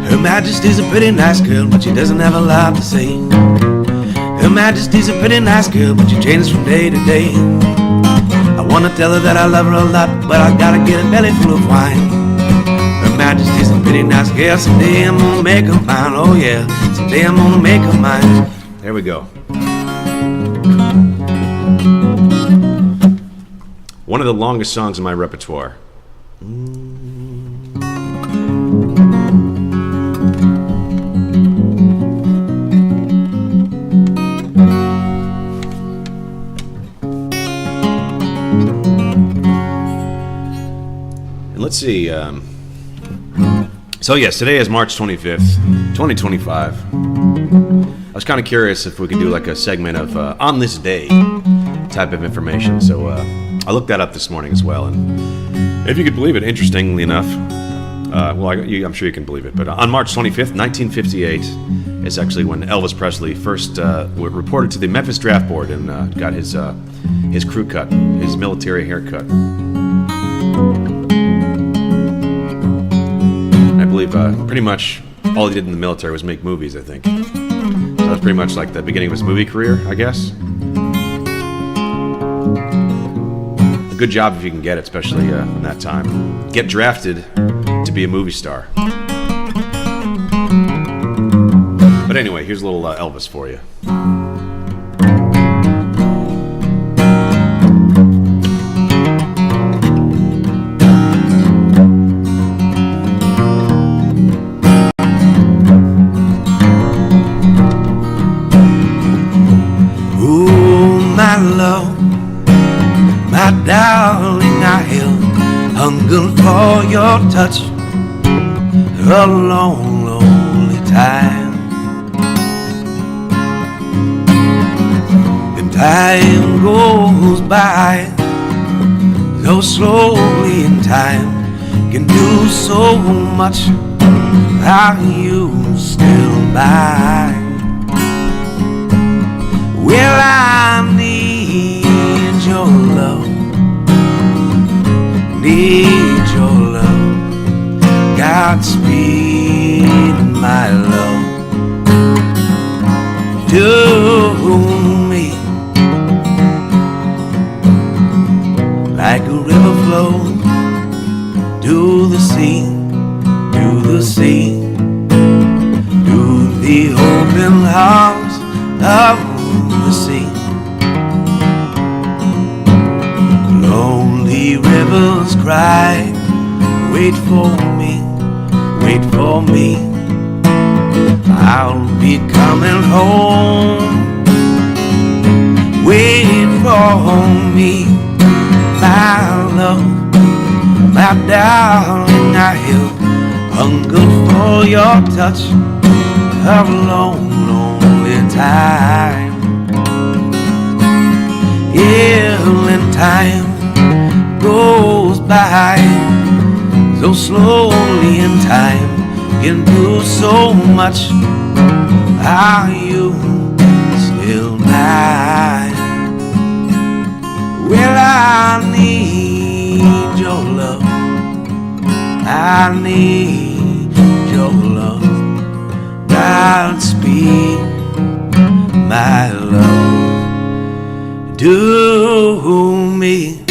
Her Majesty's a pretty nice girl, but she doesn't have a lot to say. Her Her Majesty's a pretty nice girl, but she changes from day to day. I wanna tell her that I love her a lot, but I gotta get a belly full of wine. Her Majesty's a pretty nice girl, someday I'm gonna make her mine. Oh yeah, someday I'm gonna make her mine. There we go. One of the longest songs in my repertoire. And let's see. So yes, today is March 25th, 2025. I was kind of curious if we could do like a segment of on this day type of information. So I looked that up this morning as well, and if you could believe it, interestingly enough, I'm sure you can believe it, but on March 25th, 1958, is actually when Elvis Presley first reported to the Memphis Draft Board and got his crew cut, his military haircut. I believe pretty much all he did in the military was make movies, I think. So that's pretty much like the beginning of his movie career, I guess. A good job if you can get it, especially in that time. Get drafted to be a movie star. But anyway, here's a little Elvis for you. My darling, I hunger for your touch a long, lonely time. And time goes by so slowly, and time can do so much. Are you still mine? Well, I need your love, need your love. Godspeed, my love. To me, like a river flows to the sea, to the sea, to the open arms of the sea. Lonely rivers cry, wait for me, wait for me. I'll be coming home. Wait for me, my love, my darling. I hunger for your touch of long, lonely time. And time goes by so slowly, and time can do so much. Are you still mine? Well, I need your love, I need your love. Godspeed, my love. Do me.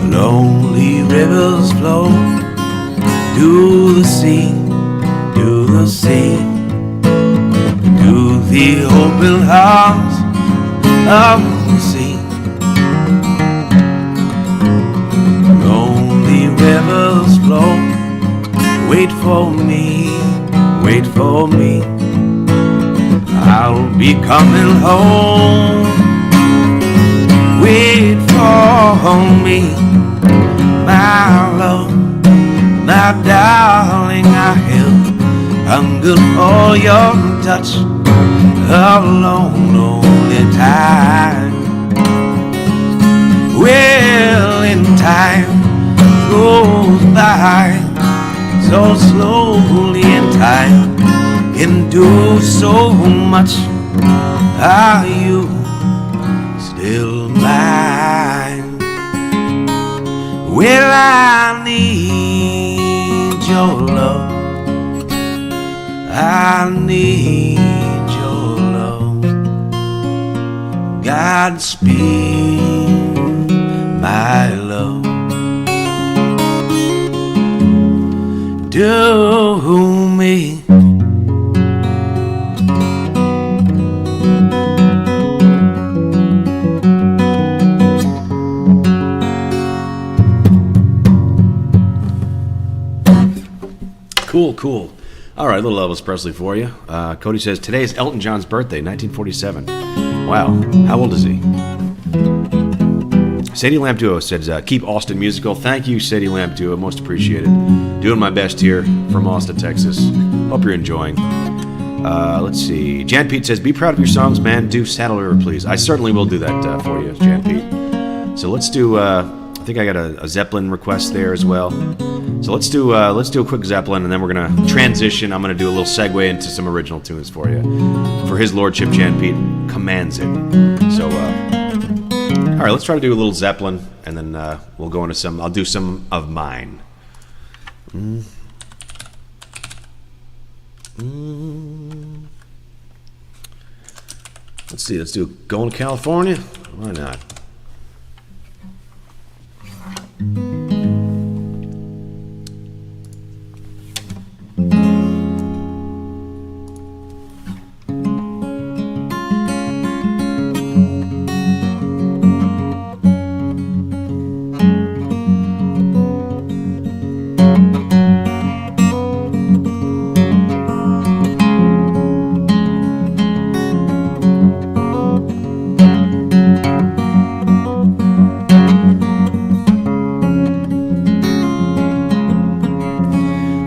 Lonely rivers flow to the sea, to the sea, to the open arms of the sea. Lonely rivers flow, wait for me, wait for me. I'll be coming home. Wait for me, my love, my darling. I hunger for your touch a long, lonely time. Well, in time goes by so slowly, and time can do so much. Are you still mine? Well, I need your love, I need your love. Godspeed, my love. Do me Cool. All right, little Elvis Presley for you. Cody says, today is Elton John's birthday, 1947. Wow, how old is he? Sadie Lamp Duo says, keep Austin musical. Thank you, Sadie Lamp Duo, most appreciated. Doing my best here from Austin, Texas. Hope you're enjoying. Let's see. Jan Pete says, be proud of your songs, man. Do Saddle River, please. I certainly will do that for you, Jan Pete. So let's do, I think I got a Zeppelin request there as well. So let's do a quick Zeppelin, and then we're gonna transition. I'm gonna do a little segue into some original tunes for you. For His Lordship, Jan Pete commands it. So, all right, let's try to do a little Zeppelin, and then we'll go into some. I'll do some of mine. Let's see. Let's do Going to California. Why not?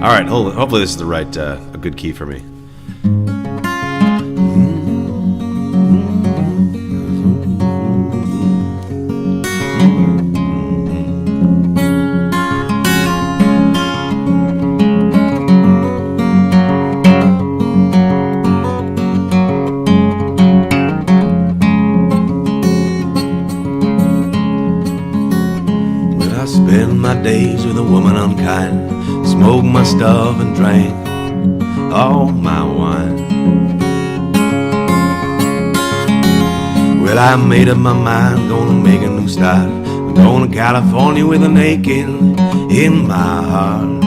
All right, hopefully this is the right, a good key for me. Well, I spend my days with a woman unkind. Smoked my stuff and drank all my wine. Well, I made up my mind, gonna make a new start. I'm going to California with an aching in my heart.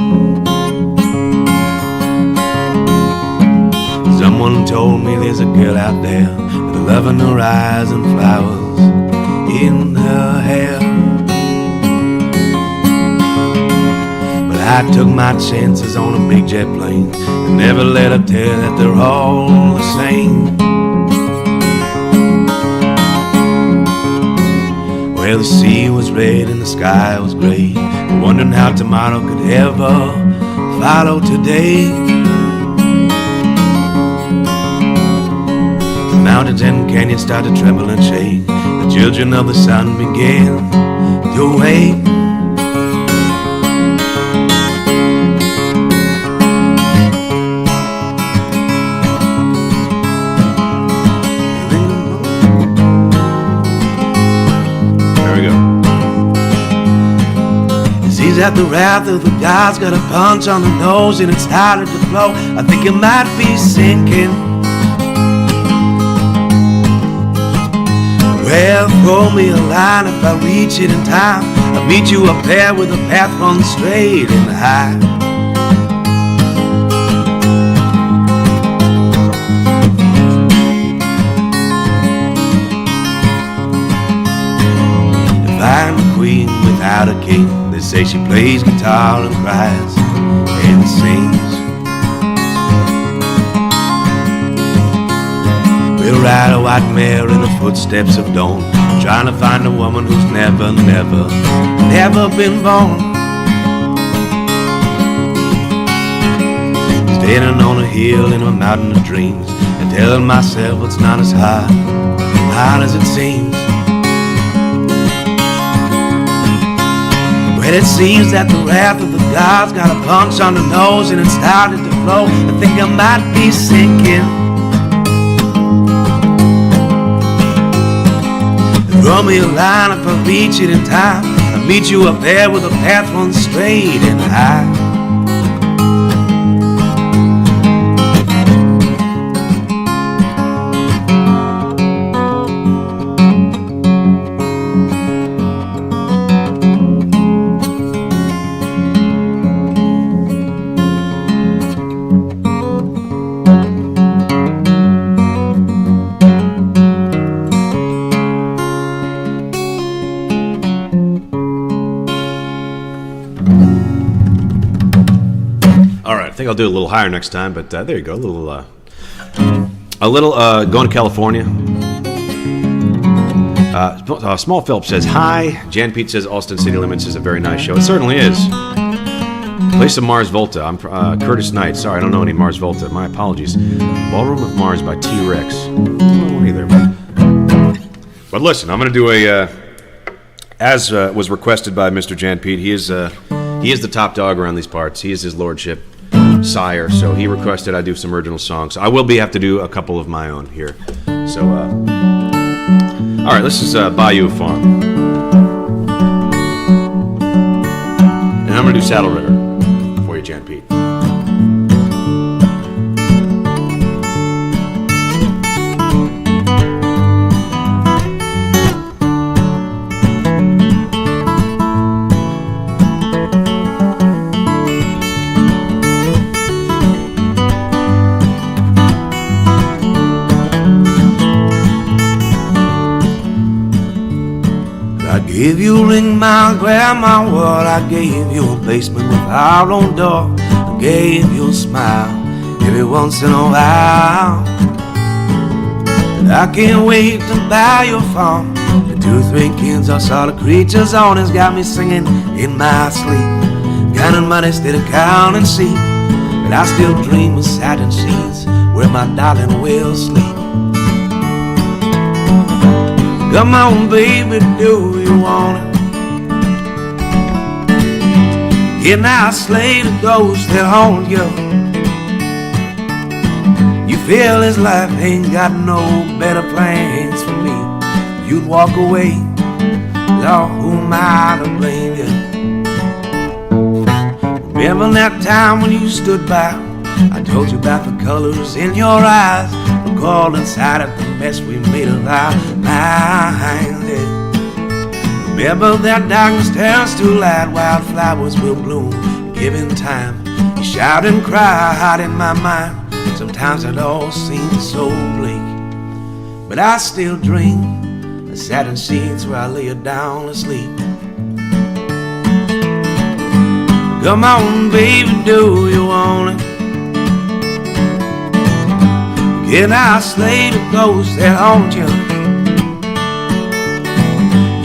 Someone told me there's a girl out there with a love in her eyes and flowers in her hair. I took my chances on a big jet plane and never let her tell that they're all the same. Well, the sea was red and the sky was gray, wondering how tomorrow could ever follow today. The mountains and canyons started to tremble and shake. The children of the sun began to wake. That the wrath of the gods got a punch on the nose and it started to flow. I think it might be sinking. Well, throw me a line if I reach it in time. I'll meet you up there where the path runs straight and high. To find a queen without a king. They say she plays guitar and cries and sings. We'll ride a white mare in the footsteps of dawn, trying to find a woman who's never been born. Standing on a hill in a mountain of dreams and telling myself it's not as hard as it seems. Well, it seems that the wrath of the gods got a punch on the nose and it started to flow. I think I might be sinking. Throw me a line if I reach it in time. I'll meet you up there where the path runs straight and high. think I'll do a little higher next time, but there you go. A little going to California. Small Phillips says, hi. Jan Pete says, Austin City Limits is a very nice show. It certainly is. Play some Mars Volta. I'm Curtis Knight. Sorry, I don't know any Mars Volta. My apologies. Ballroom of Mars by T-Rex. I don't know one either. But listen, I'm going to do a, as was requested by Mr. Jan Pete. He is the top dog around these parts. He is his lordship sire. So he requested I do some original songs. I will have to do a couple of my own here. So, all right, this is Bayou Farm. And I'm going to do Saddle River for you, Jan Pete. I gave you a ring, my grandma, what I gave you a basement without no door. I gave you a smile every once in a while. And I can't wait to buy your farm. The 2 or 3 kids, I saw the creatures on it's got me singing in my sleep, counting money instead of counting sheep. But I still dream of satin sheets where my darling will sleep. Come on, baby, do you want it? Can I slay the ghost that haunts you? You feel his life ain't got no better plans for me. You'd walk away, Lord, who am I to blame you? Remember that time when you stood by? I told you about the colors in your eyes. Recall inside of the mess we made of our minds. Remember that darkness turns to light, wildflowers will bloom, given time. You shout and cry hot in my mind. Sometimes it all seems so bleak, but I still dream of satin sheets where I lay her down to sleep. Come on, baby, do you want it? Can I slay the ghost that haunts you?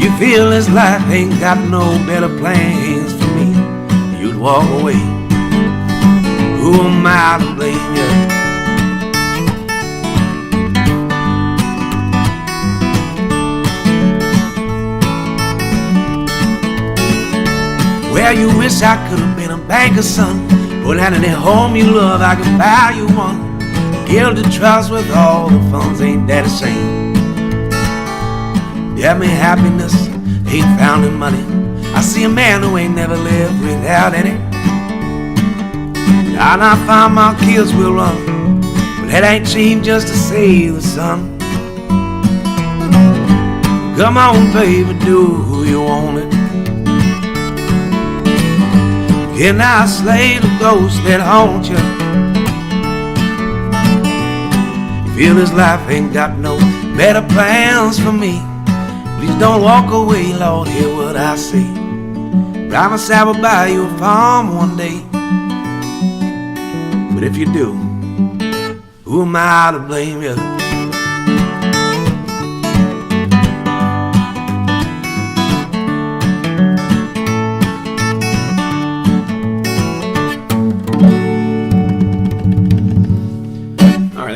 You feel this life ain't got no better plans for me. You'd walk away. Who am I to blame you? Well, you wish I could have been a banker, son. Put out in that home you love, I can buy you one. Guilty trust with all the funds, ain't that a shame? Yeah, me happiness ain't found in money. I see a man who ain't never lived without any. And I find my kids will run, but that ain't cheap just to save the sun. Come on, baby, do you want it? Can I slay the ghost that haunts you? Feel this life ain't got no better plans for me. Please don't walk away, Lord, hear what I say. Promise I will buy you a farm one day. But if you do, who am I to blame you?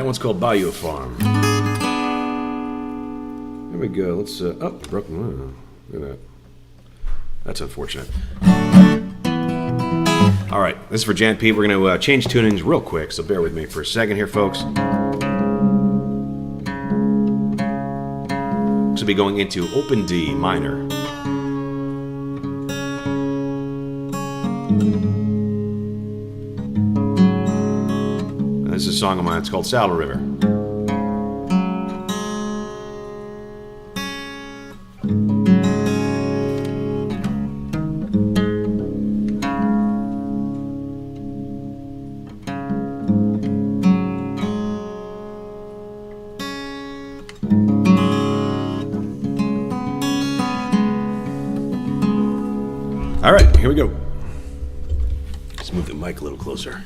It's called Bayou Farm. There we go. Let's broken. Look at that. That's unfortunate. All right, this is for Jan Pete. We're going to change tunings real quick, so bear with me for a second here, folks. This will be going into open D minor. This is a song of mine. It's called Saddle River. All right, here we go. Let's move the mic a little closer.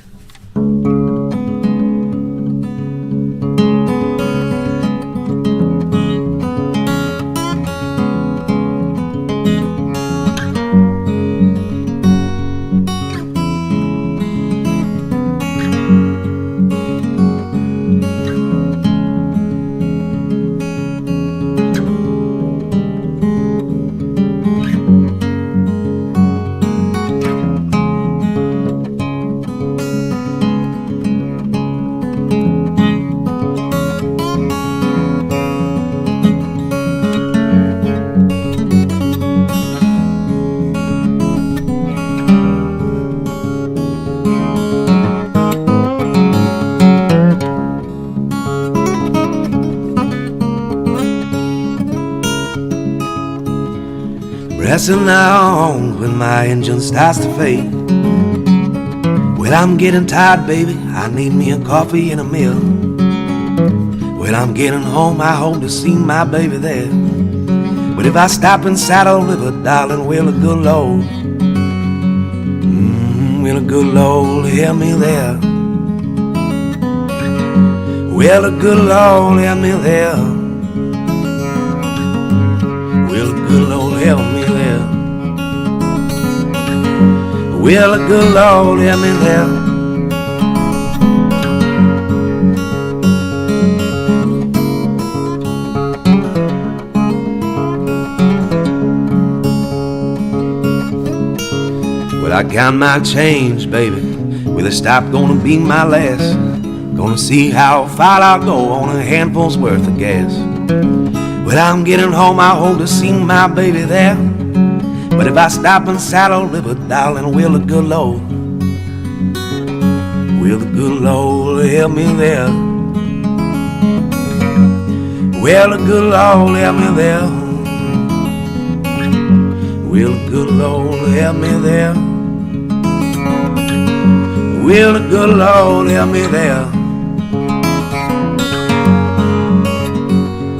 Pressing on when my engine starts to fade. Well, I'm getting tired, baby, I need me a coffee and a meal. When I'm getting home, I hope to see my baby there. But if I stop in Saddle River, darling, will a good Lord, will a good Lord hear me there? Will a good Lord hear me there? Will a good Lord hear me there? Will a good Lord hear me there? Well, I got my change, baby. Will it stop gonna be my last? Gonna see how far I'll go on a handful's worth of gas. Well, I'm getting home, I hope to see my baby there. But if I stop in Saddle River, darling, will the good Lord, will the good Lord help me there? Will the good Lord help me there? Will the good Lord help me there? Will the good Lord help me there?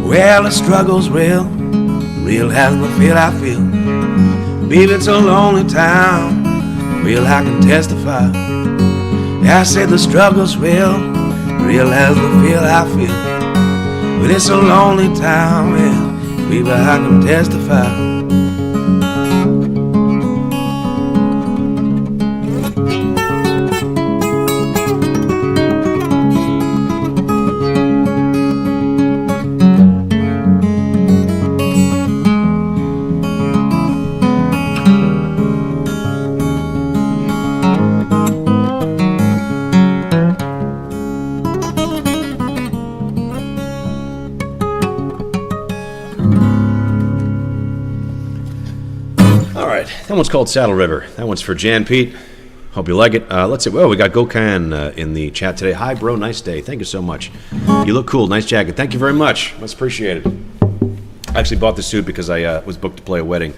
Well, the struggle's real, real has the feel I feel. Baby, it's a lonely town, real I can testify. I said the struggle's real, real has the feel I feel. But it's a lonely town, yeah, baby, I can testify. That one's called Saddle River. That one's for Jan Pete. Hope you like it. Let's see. Well, we got Gokhan in the chat today. Hi, bro. Nice day. Thank you so much. You look cool. Nice jacket. Thank you very much. Much appreciated. I actually bought the suit because I was booked to play a wedding.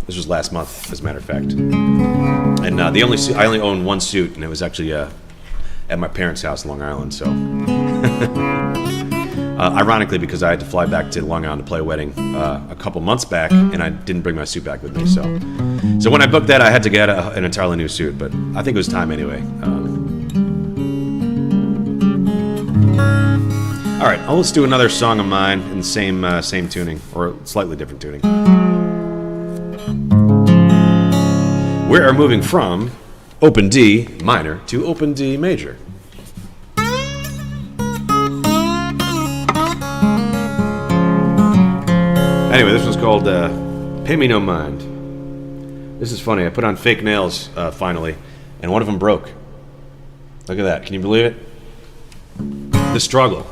This was last month, as a matter of fact. And I only own one suit, and it was actually at my parents' house in Long Island. So, ironically, because I had to fly back to Long Island to play a wedding a couple months back, and I didn't bring my suit back with me. So when I booked that, I had to get an entirely new suit. But I think it was time anyway. All right, let's do another song of mine in the same tuning, or slightly different tuning. We are moving from open D minor to open D major. Anyway, this one's called Pay Me No Mind. This is funny. I put on fake nails finally, and one of them broke. Look at that. Can you believe it? The struggle.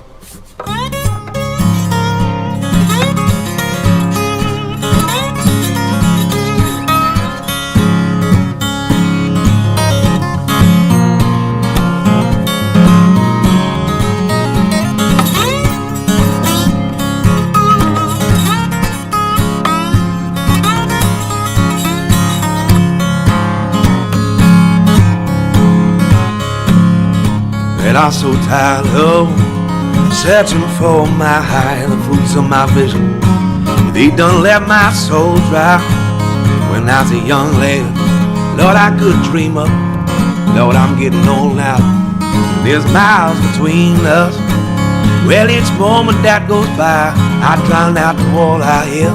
I'm so tired of searching for my high, the fruits of my vision. They done left my soul dry when I was a young lad. Lord, I could dream of, Lord, I'm getting old now. There's miles between us. Well, each moment that goes by, I drown out the wall I hear.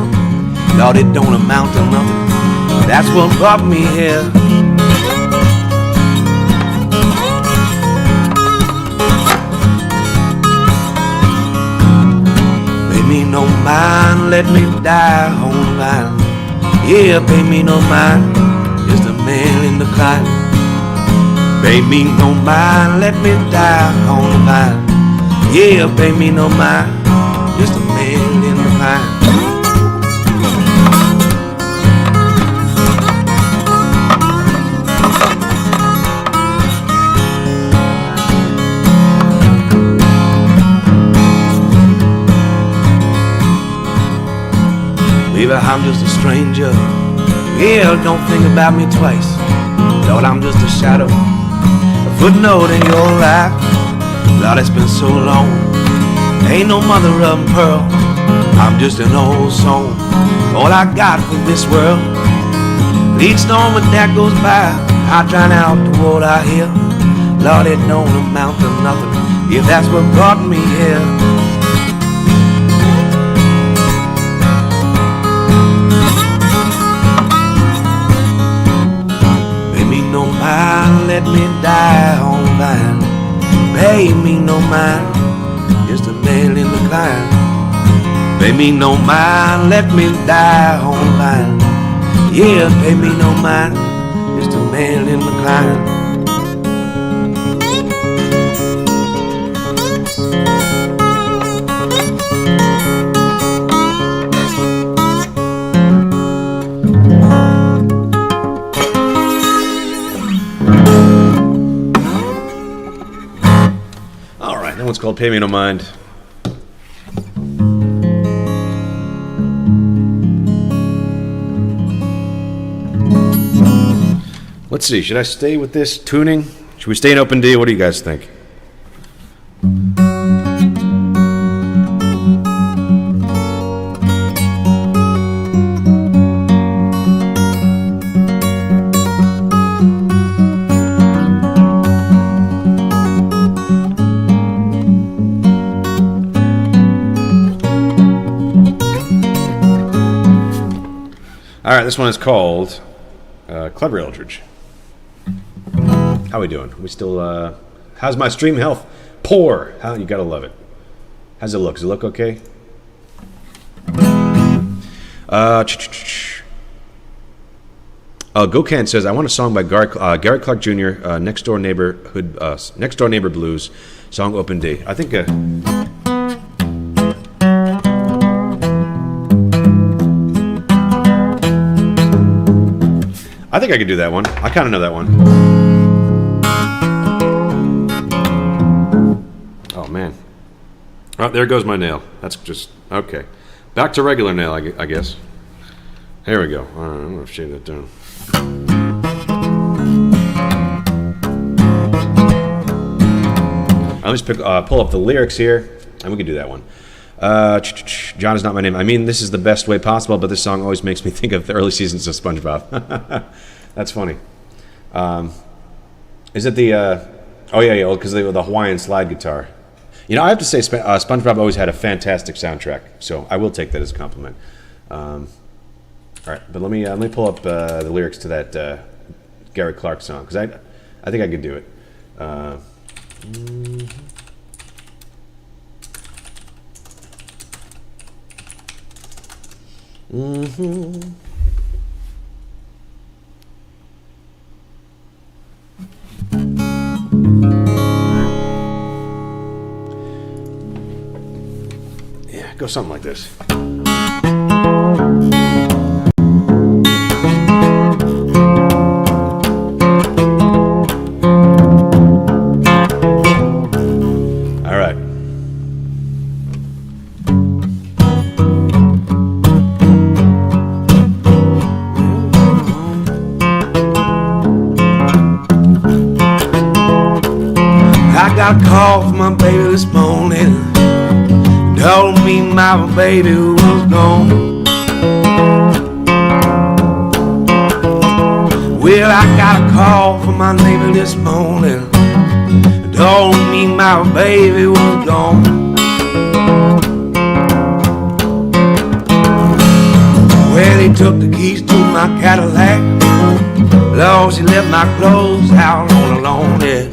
Lord, it don't amount to nothing. That's what brought me here. Pay me no mind, let me die on the vine. Yeah, pay me no mind, just a man in the climb. Pay me no mind, let me die on the vine. Yeah, pay me no mind, just a man in the climb. Baby, I'm just a stranger. Yeah, don't think about me twice. Lord, I'm just a shadow, a footnote in your life. Lord, it's been so long. Ain't no mother of pearl. I'm just an old song. All I got for this world. Each storm that goes by, I drown out the water I hear. Lord, it don't amount to nothing if that's what brought me here. Pay me no mind, let me die on the vine. Pay me no mind, just a man in the climb. Pay me no mind, let me die on the vine. Yeah, pay me no mind, just a man in the climb. All right, that one's called Pay Me No Mind. Let's see, should I stay with this tuning? Should we stay in open D? What do you guys think? All right, this one is called Clever Eldridge. How we doing? We still, how's my stream health? Poor. How, you gotta love it. How's it look? Does it look okay? Gokan says, I want a song by Gary Clark Jr., Next Door Neighbor Blues, song Open D. I think, I could do that one. I kind of know that one. Oh, man. Oh, there goes my nail. That's just... Okay. Back to regular nail, I guess. Here we go. All right, I'm going to shave that down. I'll just pull up the lyrics here, and we can do that one. John is not my name. I mean, this is the best way possible, but this song always makes me think of the early seasons of SpongeBob. That's funny. Is it the... oh, yeah, because the Hawaiian slide guitar. You know, I have to say, SpongeBob always had a fantastic soundtrack, so I will take that as a compliment. All right, but let me pull up the lyrics to that Gary Clark song, because I think I could do it. Yeah, go something like this. All right. I got a call from my baby this morning. Told me my baby was gone. Well, I got a call from my neighbor this morning. Told me my baby was gone. Well, he took the keys to my Cadillac. Lord, she left my clothes out all alone, yeah.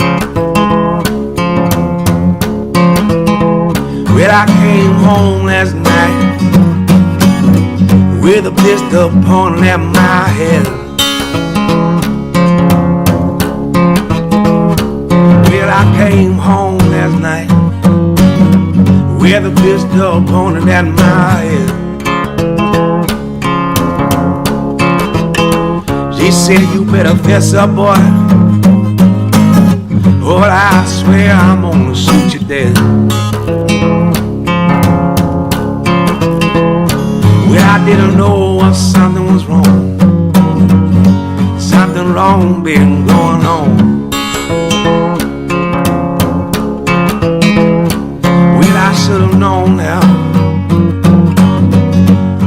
Well, I came home last night with a pistol pointing at my head. Well, I came home last night with a pistol pointing at my head. She said, you better fess up, boy, or I swear I'm gonna shoot you dead. Well, I didn't know what something was wrong. Something wrong been going on. Well, I should have known now.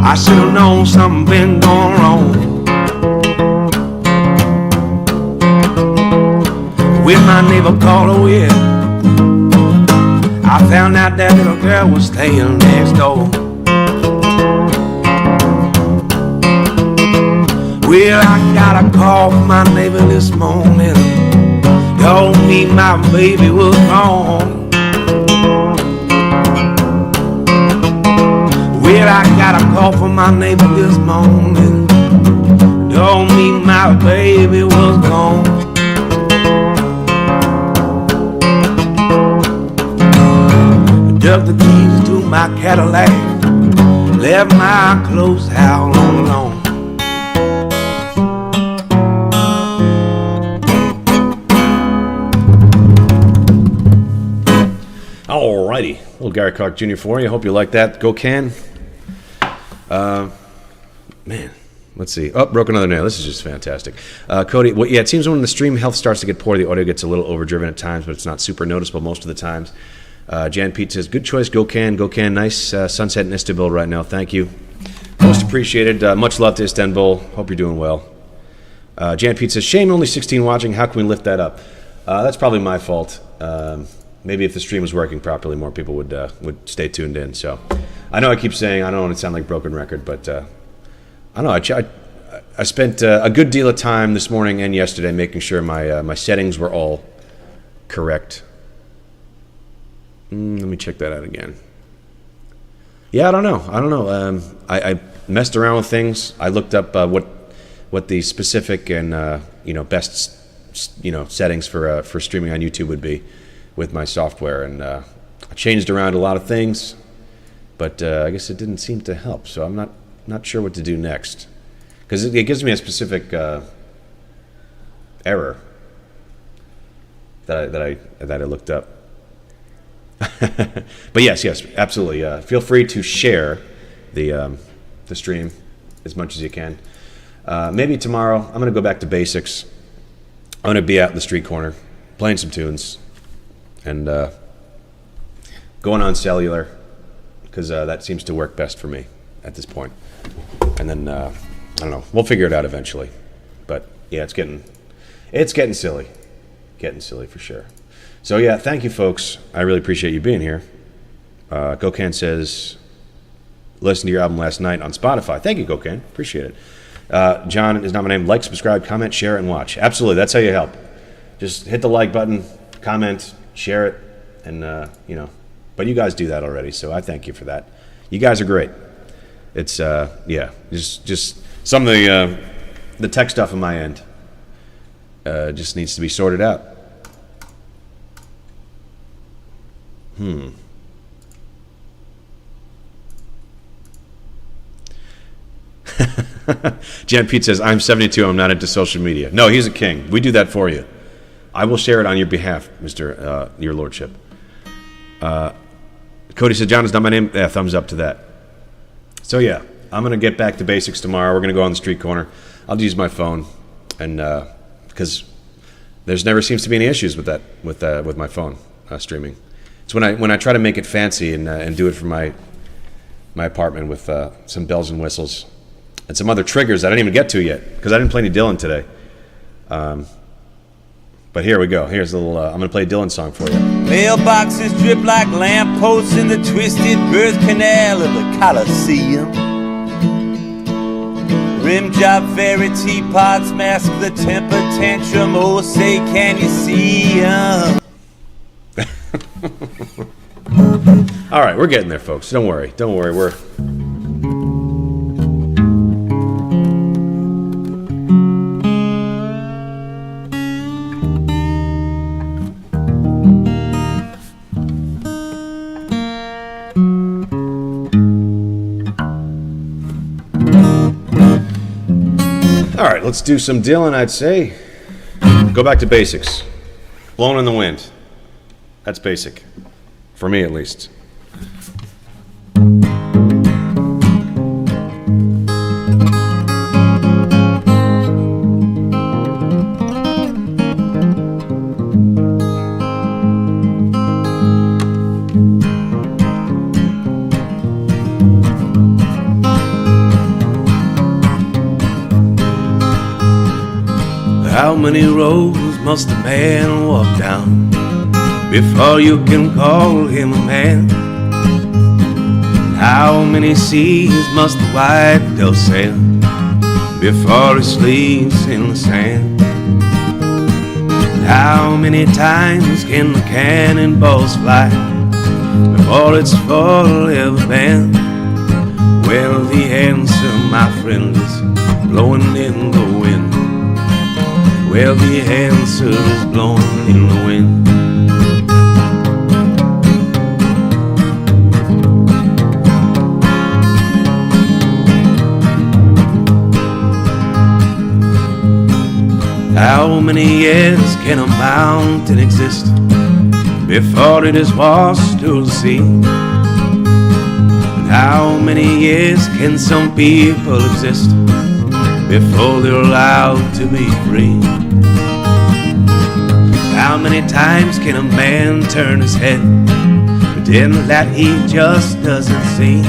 I should have known something been going wrong. When my neighbor called her in, I found out that little girl was staying next door. Well, I got a call from my neighbor this morning. Told me my baby was gone. Well, I got a call from my neighbor this morning. Told me my baby was gone. Took the keys to my Cadillac, left my clothes out on the lawn. Alrighty, little Gary Clark Jr. for you. Hope you like that. Go Can. Man, let's see. Oh, broke another nail. This is just fantastic. Cody, well, yeah, it seems when the stream health starts to get poor, the audio gets a little overdriven at times, but it's not super noticeable most of the times. Jan Pete says, good choice, go Can, nice sunset in Istanbul right now, thank you. Most appreciated, much love to Istanbul, hope you're doing well. Jan Pete says, shame only 16 watching, how can we lift that up? That's probably my fault. Maybe if the stream was working properly, more people would stay tuned in, so. I know I keep saying, I don't want to sound like broken record, but I don't know, I spent a good deal of time this morning and yesterday making sure my settings were all correct. Let me check that out again. Yeah, I don't know. I messed around with things. I looked up what the specific and best settings for streaming on YouTube would be with my software, and I changed around a lot of things, but I guess it didn't seem to help. So I'm not sure what to do next, because it gives me a specific error that I looked up. But yes, absolutely. Feel free to share the stream as much as you can. Maybe tomorrow I'm going to go back to basics. I'm going to be out in the street corner playing some tunes and going on cellular, because that seems to work best for me at this point. And then I don't know. We'll figure it out eventually. But yeah, it's getting silly, for sure. So yeah, thank you, folks. I really appreciate you being here. Gokan says, listen to your album last night on Spotify. Thank you, Gokan. Appreciate it. John is not my name. Like, subscribe, comment, share, and watch. Absolutely, that's how you help. Just hit the like button, comment, share it, and But you guys do that already, so I thank you for that. You guys are great. It's just some of the tech stuff on my end just needs to be sorted out. Jan Pete says, I'm 72, I'm not into social media. No, he's a king. We do that for you. I will share it on your behalf, Mr. Your Lordship. Cody says, John is not my name. Yeah, thumbs up to that. So yeah, I'm going to get back to basics tomorrow. We're going to go on the street corner. I'll use my phone, and because there's never seems to be any issues with that, with my phone streaming. It's when I try to make it fancy and do it from my apartment with some bells and whistles and some other triggers that I didn't even get to yet, because I didn't play any Dylan today. But here we go. Here's a little. I'm gonna play a Dylan song for you. Mailboxes drip like lampposts in the twisted birth canal of the Colosseum. Rim job fairy teapots mask the temper tantrum. Oh, say, can you see 'em? All right, we're getting there, folks. Don't worry. We're all right. Let's do some Dylan. I'd say go back to basics. Blowing in the Wind. That's basic, for me at least. many roads must a man walk down before you can call him a man? How many seas must the white dove sail before he sleeps in the sand? How many times can the cannonballs fly before it's forever banned? Well, the answer, my friend, is blowing in the wind. Well, the answer is blowing in the wind. How many years can a mountain exist before it is washed to the sea? And how many years can some people exist before they're allowed to be free? How many times can a man turn his head, pretend that he just doesn't see?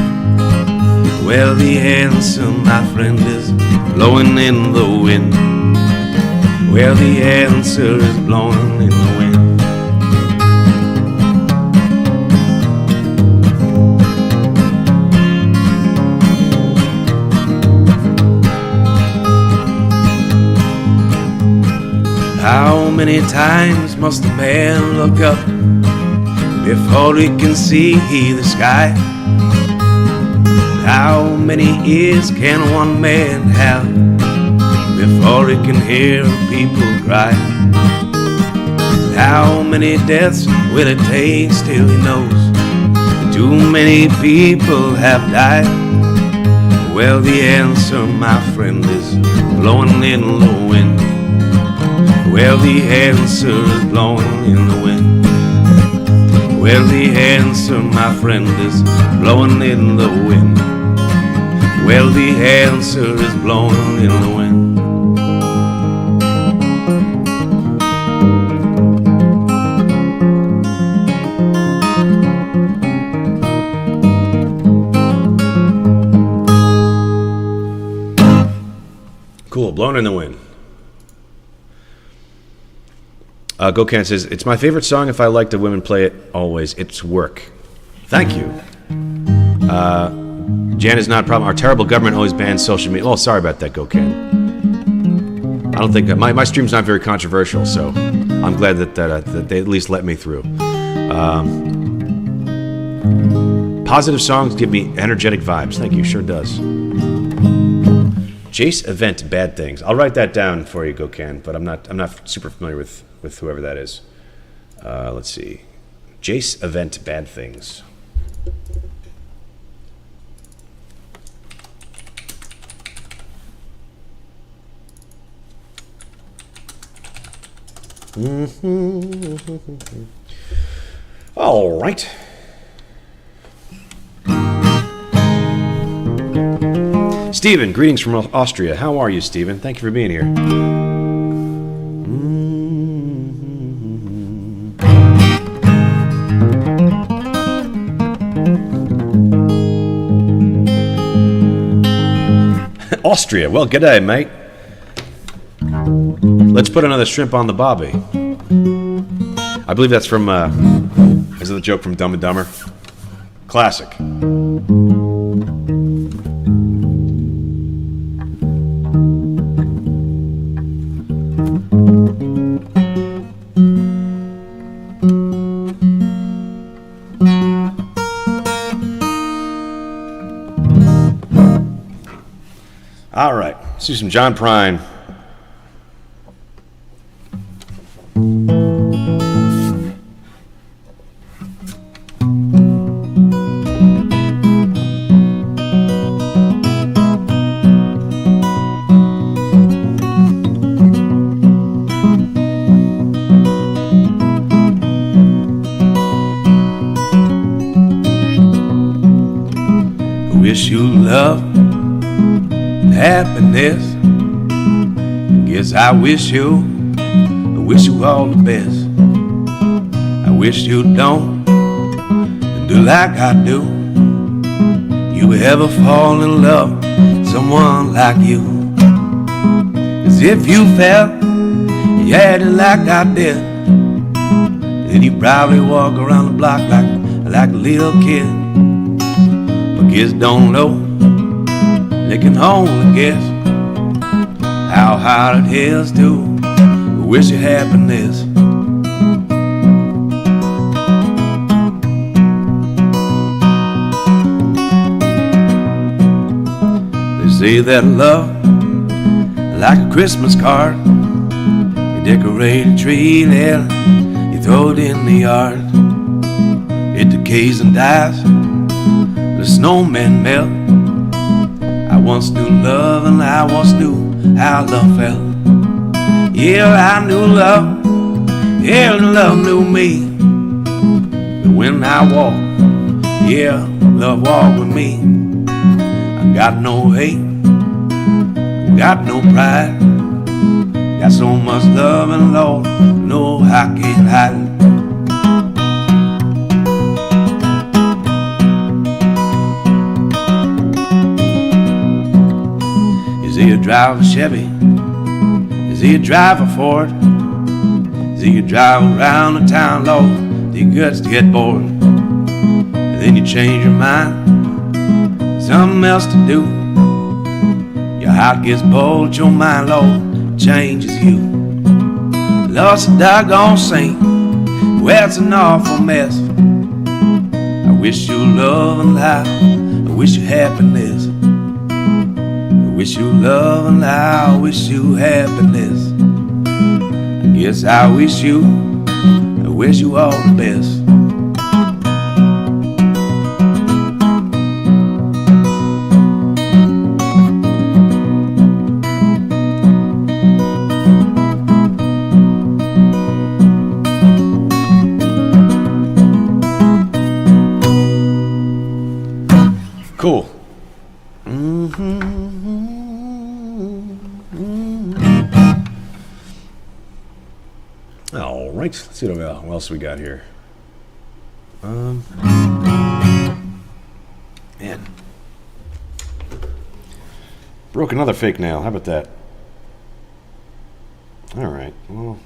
Well, the answer, my friend, is blowing in the wind. Well, the answer is blowing in the wind. How many times must a man look up before he can see the sky? How many ears can one man have before he can hear people cry? How many deaths will it take till he knows too many people have died? Well, the answer, my friend, is blowing in the wind. Well, the answer is blowing in the wind. Well, the answer, my friend, is blowing in the wind. Well, the answer is blowing in the wind. Cool, Blown in the Wind. Gokhan says, it's my favorite song. If I like the women play it, always. It's work. Thank you. Jan is not a problem. Our terrible government always bans social media. Oh, sorry about that, Gokhan. I don't think that my stream's not very controversial, so I'm glad that they at least let me through. Positive songs give me energetic vibes. Thank you, sure does. Jace Event Bad Things. I'll write that down for you, Gokhan, but I'm not super familiar with whoever that is. Let's see. Jace Event Bad Things. All right. Stephen, greetings from Austria. How are you, Stephen? Thank you for being here. Austria. Well, g'day, mate. Let's put another shrimp on the bobby. I believe that's from, is it the joke from Dumb and Dumber? Classic. All right, let's do some John Prine. I wish you love and happiness. Guess I wish you all the best. I wish you don't do like I do. You ever fall in love with someone like you? As if you fell you had it like I did, then you probably walk around the block like a little kid. But kids don't know, they can only guess how hard it is to wish you happiness. They say that love, like a Christmas card, you decorate a tree and then you throw it in the yard. It decays and dies, the snowmen melt. I once knew love and I once knew how love felt. Yeah, I knew love, yeah, and love knew me. But when I walk, yeah, love walked with me. I got no hate, got no pride, got so much love and Lord, no, I can't hide it. Is he a driver Chevy? Is he a driver Ford? Is he a driver around the town, Lord? Do your guts to get bored? And then you change your mind, something else to do. Your heart gets bold, your mind, Lord, changes you. Lost a doggone saint, well, it's an awful mess. I wish you love and life, I wish you happiness. I wish you love and life, I wish you happiness. I guess I wish you all the best. Cool. All right, let's see what else we got here. Man, broke another fake nail. How about that? All right. Well,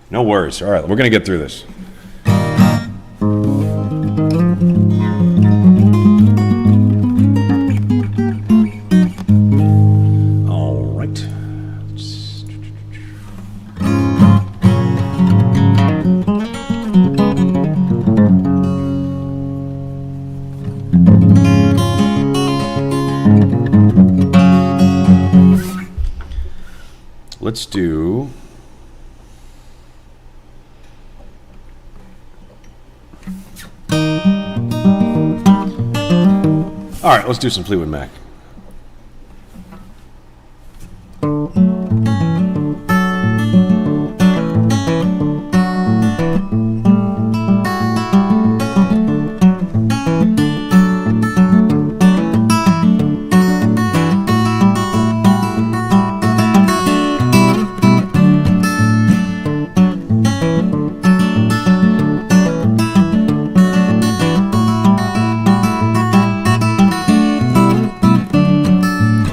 no worries. All right, we're gonna get through this. Let's do all right, let's do some Fleetwood Mac.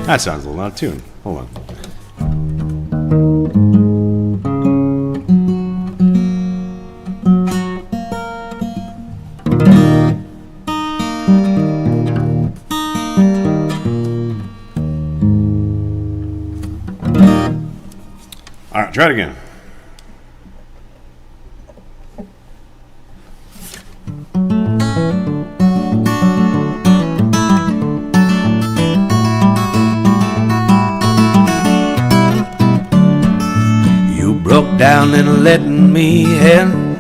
That sounds a little out of tune. Hold on. All right, try it again. Broke down and letting me in.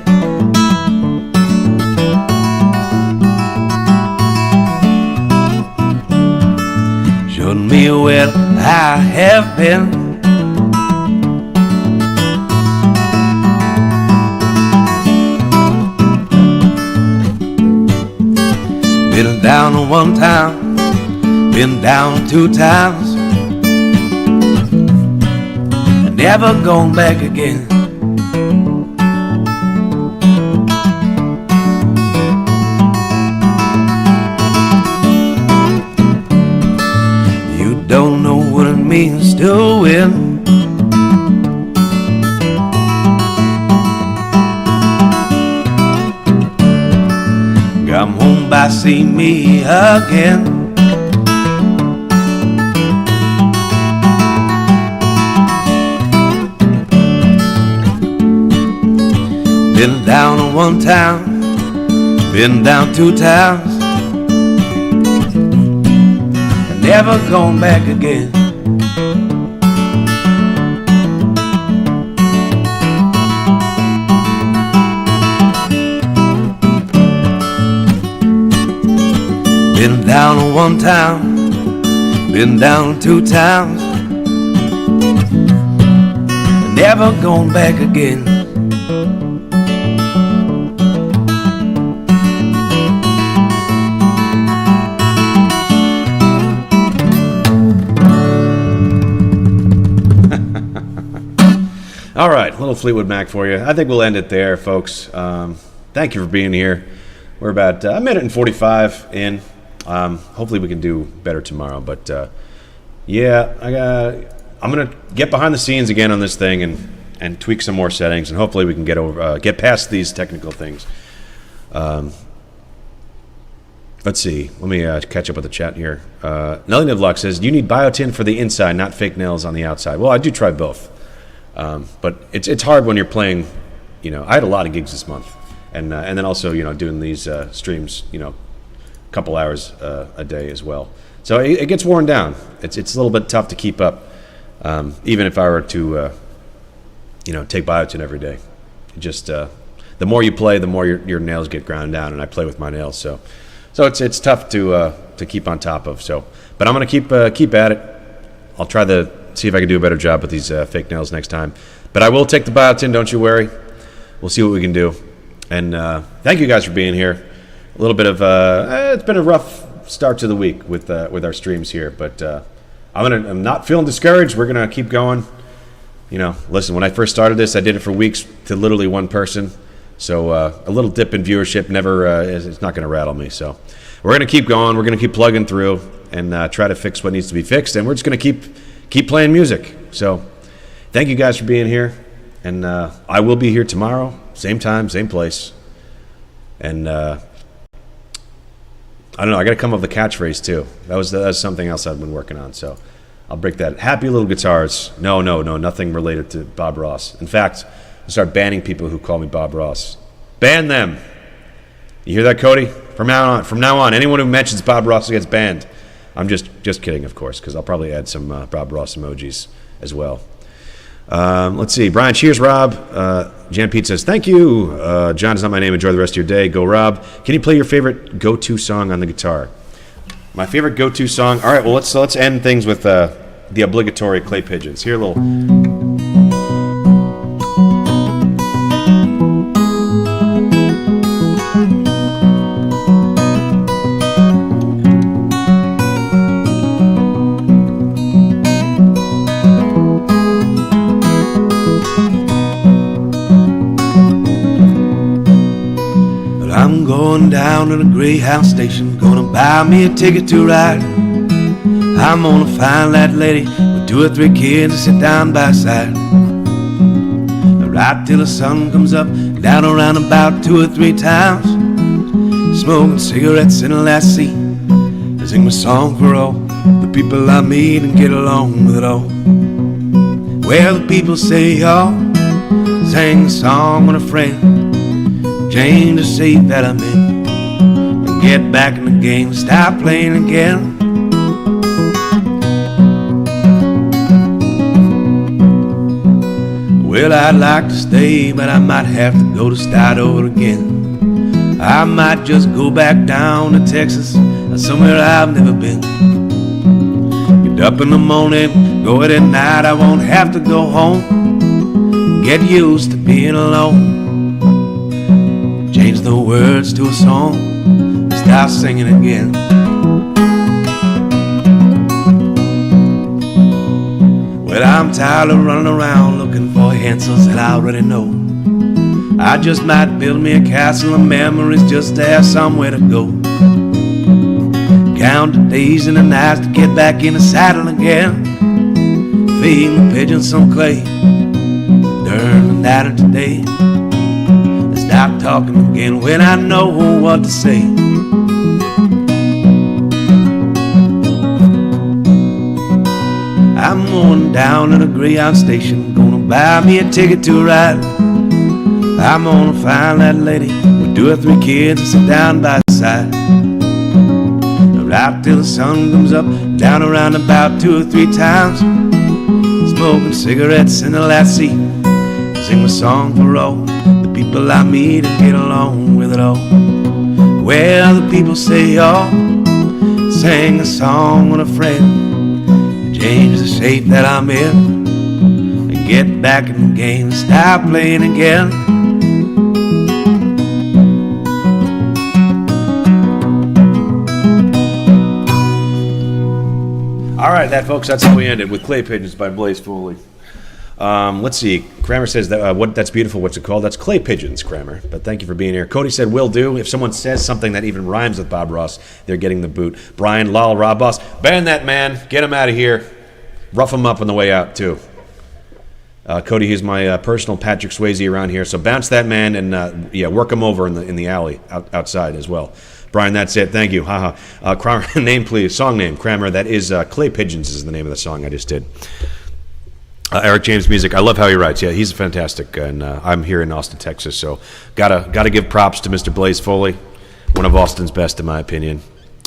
Showed me where I have been. Been down one time, been down 2 times, never going back again. You don't know what it means to I see me again. Been down in one town, been down 2 towns, and never gone back again. Been down in one town, been down 2 towns, and never gone back again. All right, little Fleetwood Mac for you. I think we'll end it there, folks. Thank you for being here. We're about a minute and 45 in. Hopefully we can do better tomorrow. But yeah, I'm gonna get behind the scenes again on this thing and tweak some more settings, and hopefully we can get past these technical things. Let's see. Let me catch up with the chat here. Nelly Nivlock says, you need biotin for the inside, not fake nails on the outside. Well, I do try both. But it's hard when you're playing, I had a lot of gigs this month, and then also, doing these streams, a couple hours a day as well. So it gets worn down. It's a little bit tough to keep up, even if I were to, take biotin every day. Just the more you play, the more your nails get ground down, and I play with my nails, so it's tough to keep on top of. So, but I'm gonna keep at it. I'll try to see if I can do a better job with these fake nails next time. But I will take the biotin, don't you worry. We'll see what we can do. And thank you guys for being here. A little bit of it's been a rough start to the week with our streams here, but I'm not feeling discouraged. We're gonna keep going. Listen, when I first started this, I did it for weeks to literally one person. So a little dip in viewership it's not gonna rattle me. So we're gonna keep going. We're gonna keep plugging through and try to fix what needs to be fixed. And we're just gonna keep playing music. So thank you guys for being here, and I will be here tomorrow, same time, same place. And I don't know, I gotta come up with a catchphrase too. That was something else I've been working on, so I'll break that. Happy little guitars. No, nothing related to Bob Ross. In fact, I'll start banning people who call me Bob Ross. Ban them. You hear that, Cody? From now on, anyone who mentions Bob Ross gets banned. I'm just kidding, of course, because I'll probably add some Bob Ross emojis as well. Let's see. Brian, cheers, Rob. Jan Pete says, thank you. John is not my name. Enjoy the rest of your day. Go, Rob. Can you play your favorite go-to song on the guitar? My favorite go-to song? All right, well, let's end things with the obligatory Clay Pigeons. Here, a little... I'm going down to the Greyhound station, gonna buy me a ticket to ride. I'm gonna find that lady with 2 or 3 kids to sit down by her side. Right till the sun comes up, down around about 2 or 3 times, smoking cigarettes in the last seat. I sing my song for all the people I meet and get along with it all. Well, the people say y'all sang the song with a friend, change the seat that I'm in, and get back in the game, stop playing again. Well, I'd like to stay, but I might have to go to start over again. I might just go back down to Texas or somewhere I've never been. Get up in the morning, go at night, I won't have to go home. Get used to being alone. Change the words to a song, start singing again. Well, I'm tired of running around looking for answers that I already know. I just might build me a castle of memories just to have somewhere to go. Count the days and the nights to get back in the saddle again. Feed the pigeons some clay during the night of today. Stop talking again when I know what to say. I'm going down to the Greyhound station, gonna buy me a ticket to a ride. I'm gonna find that lady with 2 or 3 kids and sit down by her side. Right till the sun comes up, down around about 2 or 3 times, smoking cigarettes in the last seat, sing a song for all the people I meet and get along with it all. Well, the people say, oh, sing a song with a friend, change the shape that I'm in, and get back in the game and start playing again. All right, folks, that's how we ended with Clay Pigeons by Blaze Foley. Let's see. Kramer says that that's beautiful. What's it called? That's Clay Pigeons, Kramer. But thank you for being here. Cody said, will do. If someone says something that even rhymes with Bob Ross, they're getting the boot. Brian, Lal, Rob Boss, ban that man. Get him out of here. Rough him up on the way out, too. Cody, he's my personal Patrick Swayze around here. So bounce that man and, work him over in the alley outside as well. Brian, that's it. Thank you. Haha. Kramer, name, please. Song name, Kramer. That is Clay Pigeons is the name of the song I just did. Eric James Music. I love how he writes. Yeah, he's fantastic. And I'm here in Austin, Texas. So gotta give props to Mr. Blaze Foley, one of Austin's best, in my opinion.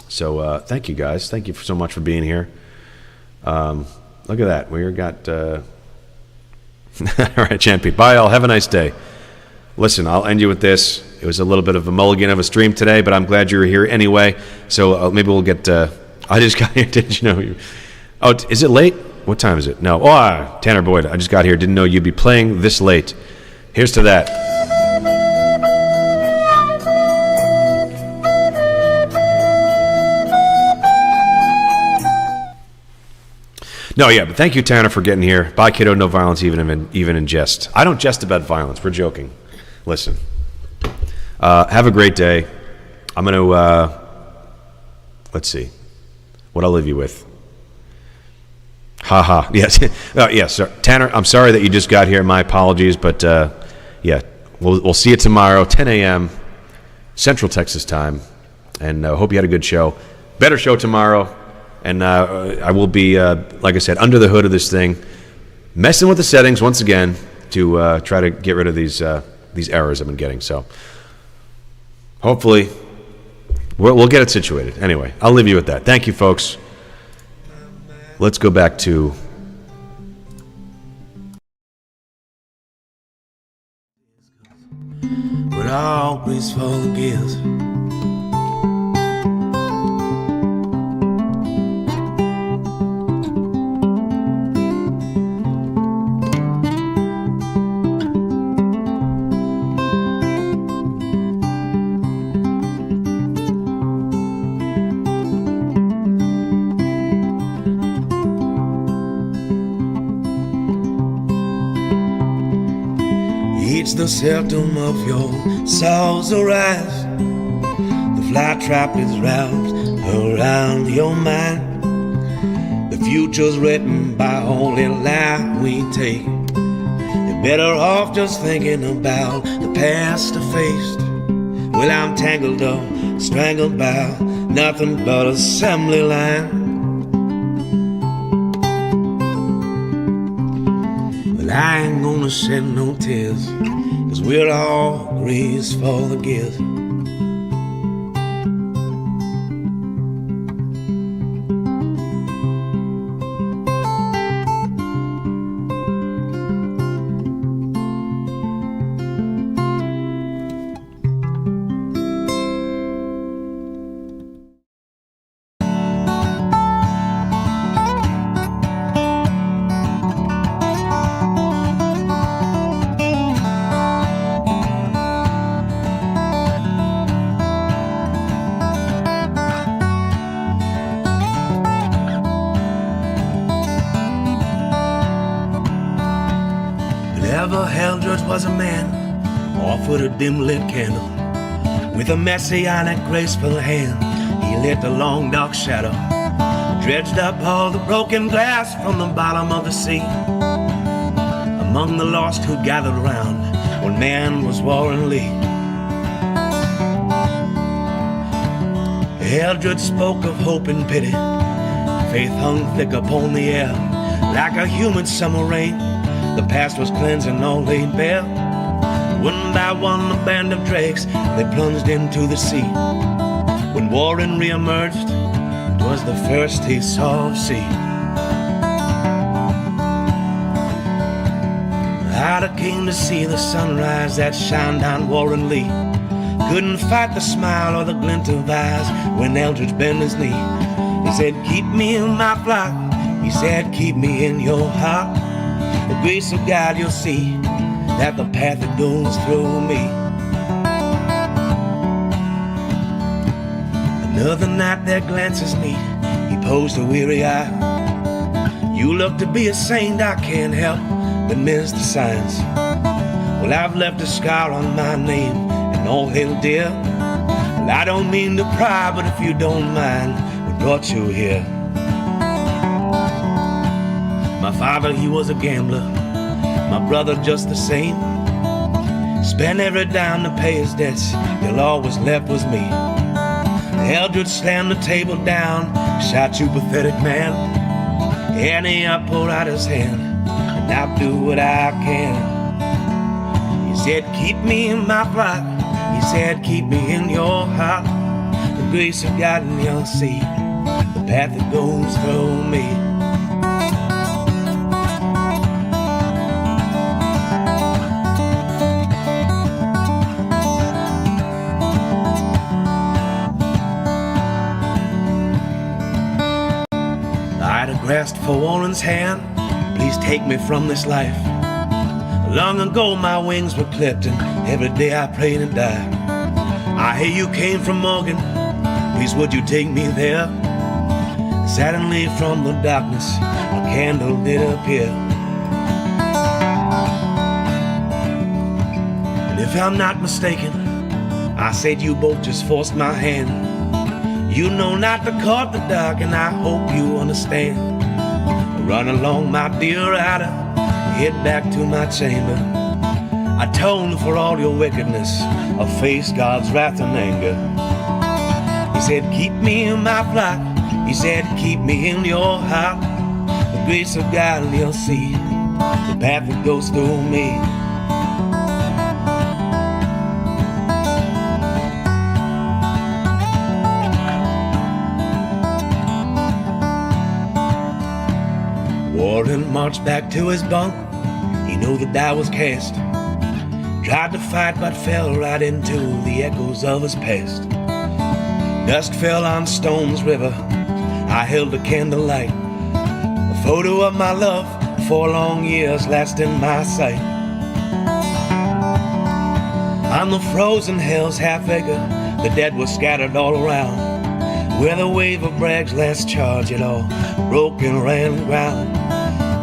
So thank you, guys. Thank you so much for being here. Look at that. We got... All right, Champy. Bye, all. Have a nice day. Listen, I'll end you with this. It was a little bit of a mulligan of a stream today, but I'm glad you were here anyway. So maybe we'll get... I just got here. Did you know? Oh, is it late? What time is it? No. Oh, Tanner Boyd. I just got here. Didn't know you'd be playing this late. Here's to that. No, yeah, but thank you, Tanner, for getting here. Bye, kiddo. No violence, even in jest. I don't jest about violence. We're joking. Listen. Have a great day. I'm going to, let's see, what I'll leave you with. Ha. Yes. Yes, sir. Tanner, I'm sorry that you just got here. My apologies, but we'll see you tomorrow, 10 a.m. Central Texas time, and hope you had a good show. Better show tomorrow, and I will be, like I said, under the hood of this thing, messing with the settings once again to try to get rid of these errors I've been getting. So hopefully we'll get it situated. Anyway, I'll leave you with that. Thank you, folks. Let's go back to... But all grace for the gifts. The septum of your soul's arise. The fly trap is wrapped around your mind. The future's written by only life we take. You're better off just thinking about the past effaced. Well, I'm tangled up, strangled by nothing but assembly line. Well, I ain't gonna shed no tears, 'cause we're all grease for the gift. Was a man offered a dim-lit candle with a messianic, graceful hand. He lit the long, dark shadow, dredged up all the broken glass from the bottom of the sea. Among the lost who gathered round when man was Warren Lee, Eldred spoke of hope and pity. Faith hung thick upon the air. like a humid summer rain. The past was cleansed and all laid bare. One by one, a band of drakes, they plunged into the sea. When Warren re-emerged, it was the first he saw of sea. I came to see the sunrise that shined on Warren Lee. Couldn't fight the smile or the glint of eyes when Eldridge bent his knee. He said, keep me in my flock. He said, keep me in your heart. The grace of God, you'll see that the path that goes through me. Another night their glances meet. He posed a weary eye. You look to be a saint, I can't help but miss the signs. Well, I've left a scar on my name, and all hail dear. Well, I don't mean to pry, but if you don't mind, what brought you here? My father, he was a gambler. My brother just the same. Spent every dime to pay his debts, till all was left was me. Eldridge slammed the table down, shot you pathetic man. And he poured out his hand, and I'll do what I can. He said, keep me in my flock. He said, keep me in your heart. The grace of God and you'll see the path that goes through me. I'd have grasped for Warren's hand. Please take me from this life. Long ago my wings were clipped, and every day I pray to die. I hear you came from Morgan. Please would you take me there? Suddenly from the darkness a candle did appear. And if I'm not mistaken, I said you both just forced my hand. You know not to court the dark, and I hope you understand. Run along, my dear rider, head back to my chamber. Atone for all your wickedness, or face God's wrath and anger. He said, keep me in my flock. He said, keep me in your heart. The grace of God, and you'll see the path that goes through me. Warren marched back to his bunk. He knew the die was cast. Tried to fight but fell right into the echoes of his past. Dusk fell on Stone's River. I held a candlelight, a photo of my love, 4 long years last in my sight. On the frozen hills half acre, the dead were scattered all around. Where the wave of Bragg's last charge, it all broke and ran ground.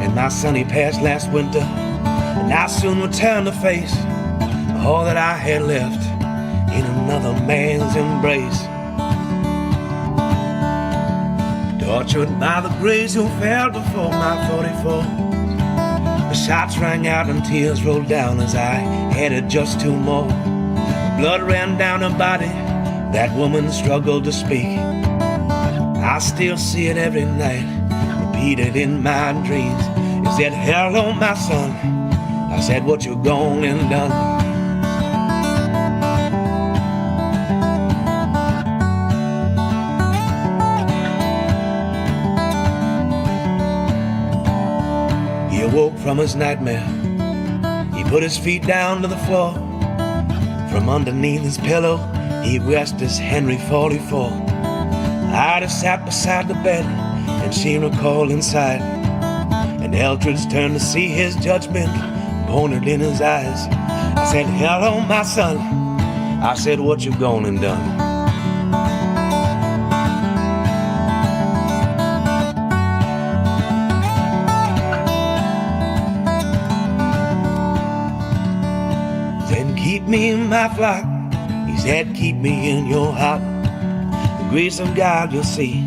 And my sonny passed last winter, and I soon returned to face all that I had left in another man's embrace. Tortured by the grays who fell before my 44, the shots rang out and tears rolled down as I headed just 2 more. Blood ran down her body, that woman struggled to speak. I still see it every night, repeated in my dreams. It said, hello my son. I said, what you gone and done? He awoke from his nightmare. He put his feet down to the floor. From underneath his pillow he rested his Henry 44. I'd have sat beside the bed and seen her call inside. And Eldridge turned to see his judgment pointed in his eyes. I said, hello my son. I said, what you gone and done? Then keep me in my flock. He said, keep me in your heart. The grace of God you'll see,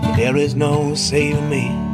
but there is no saving me.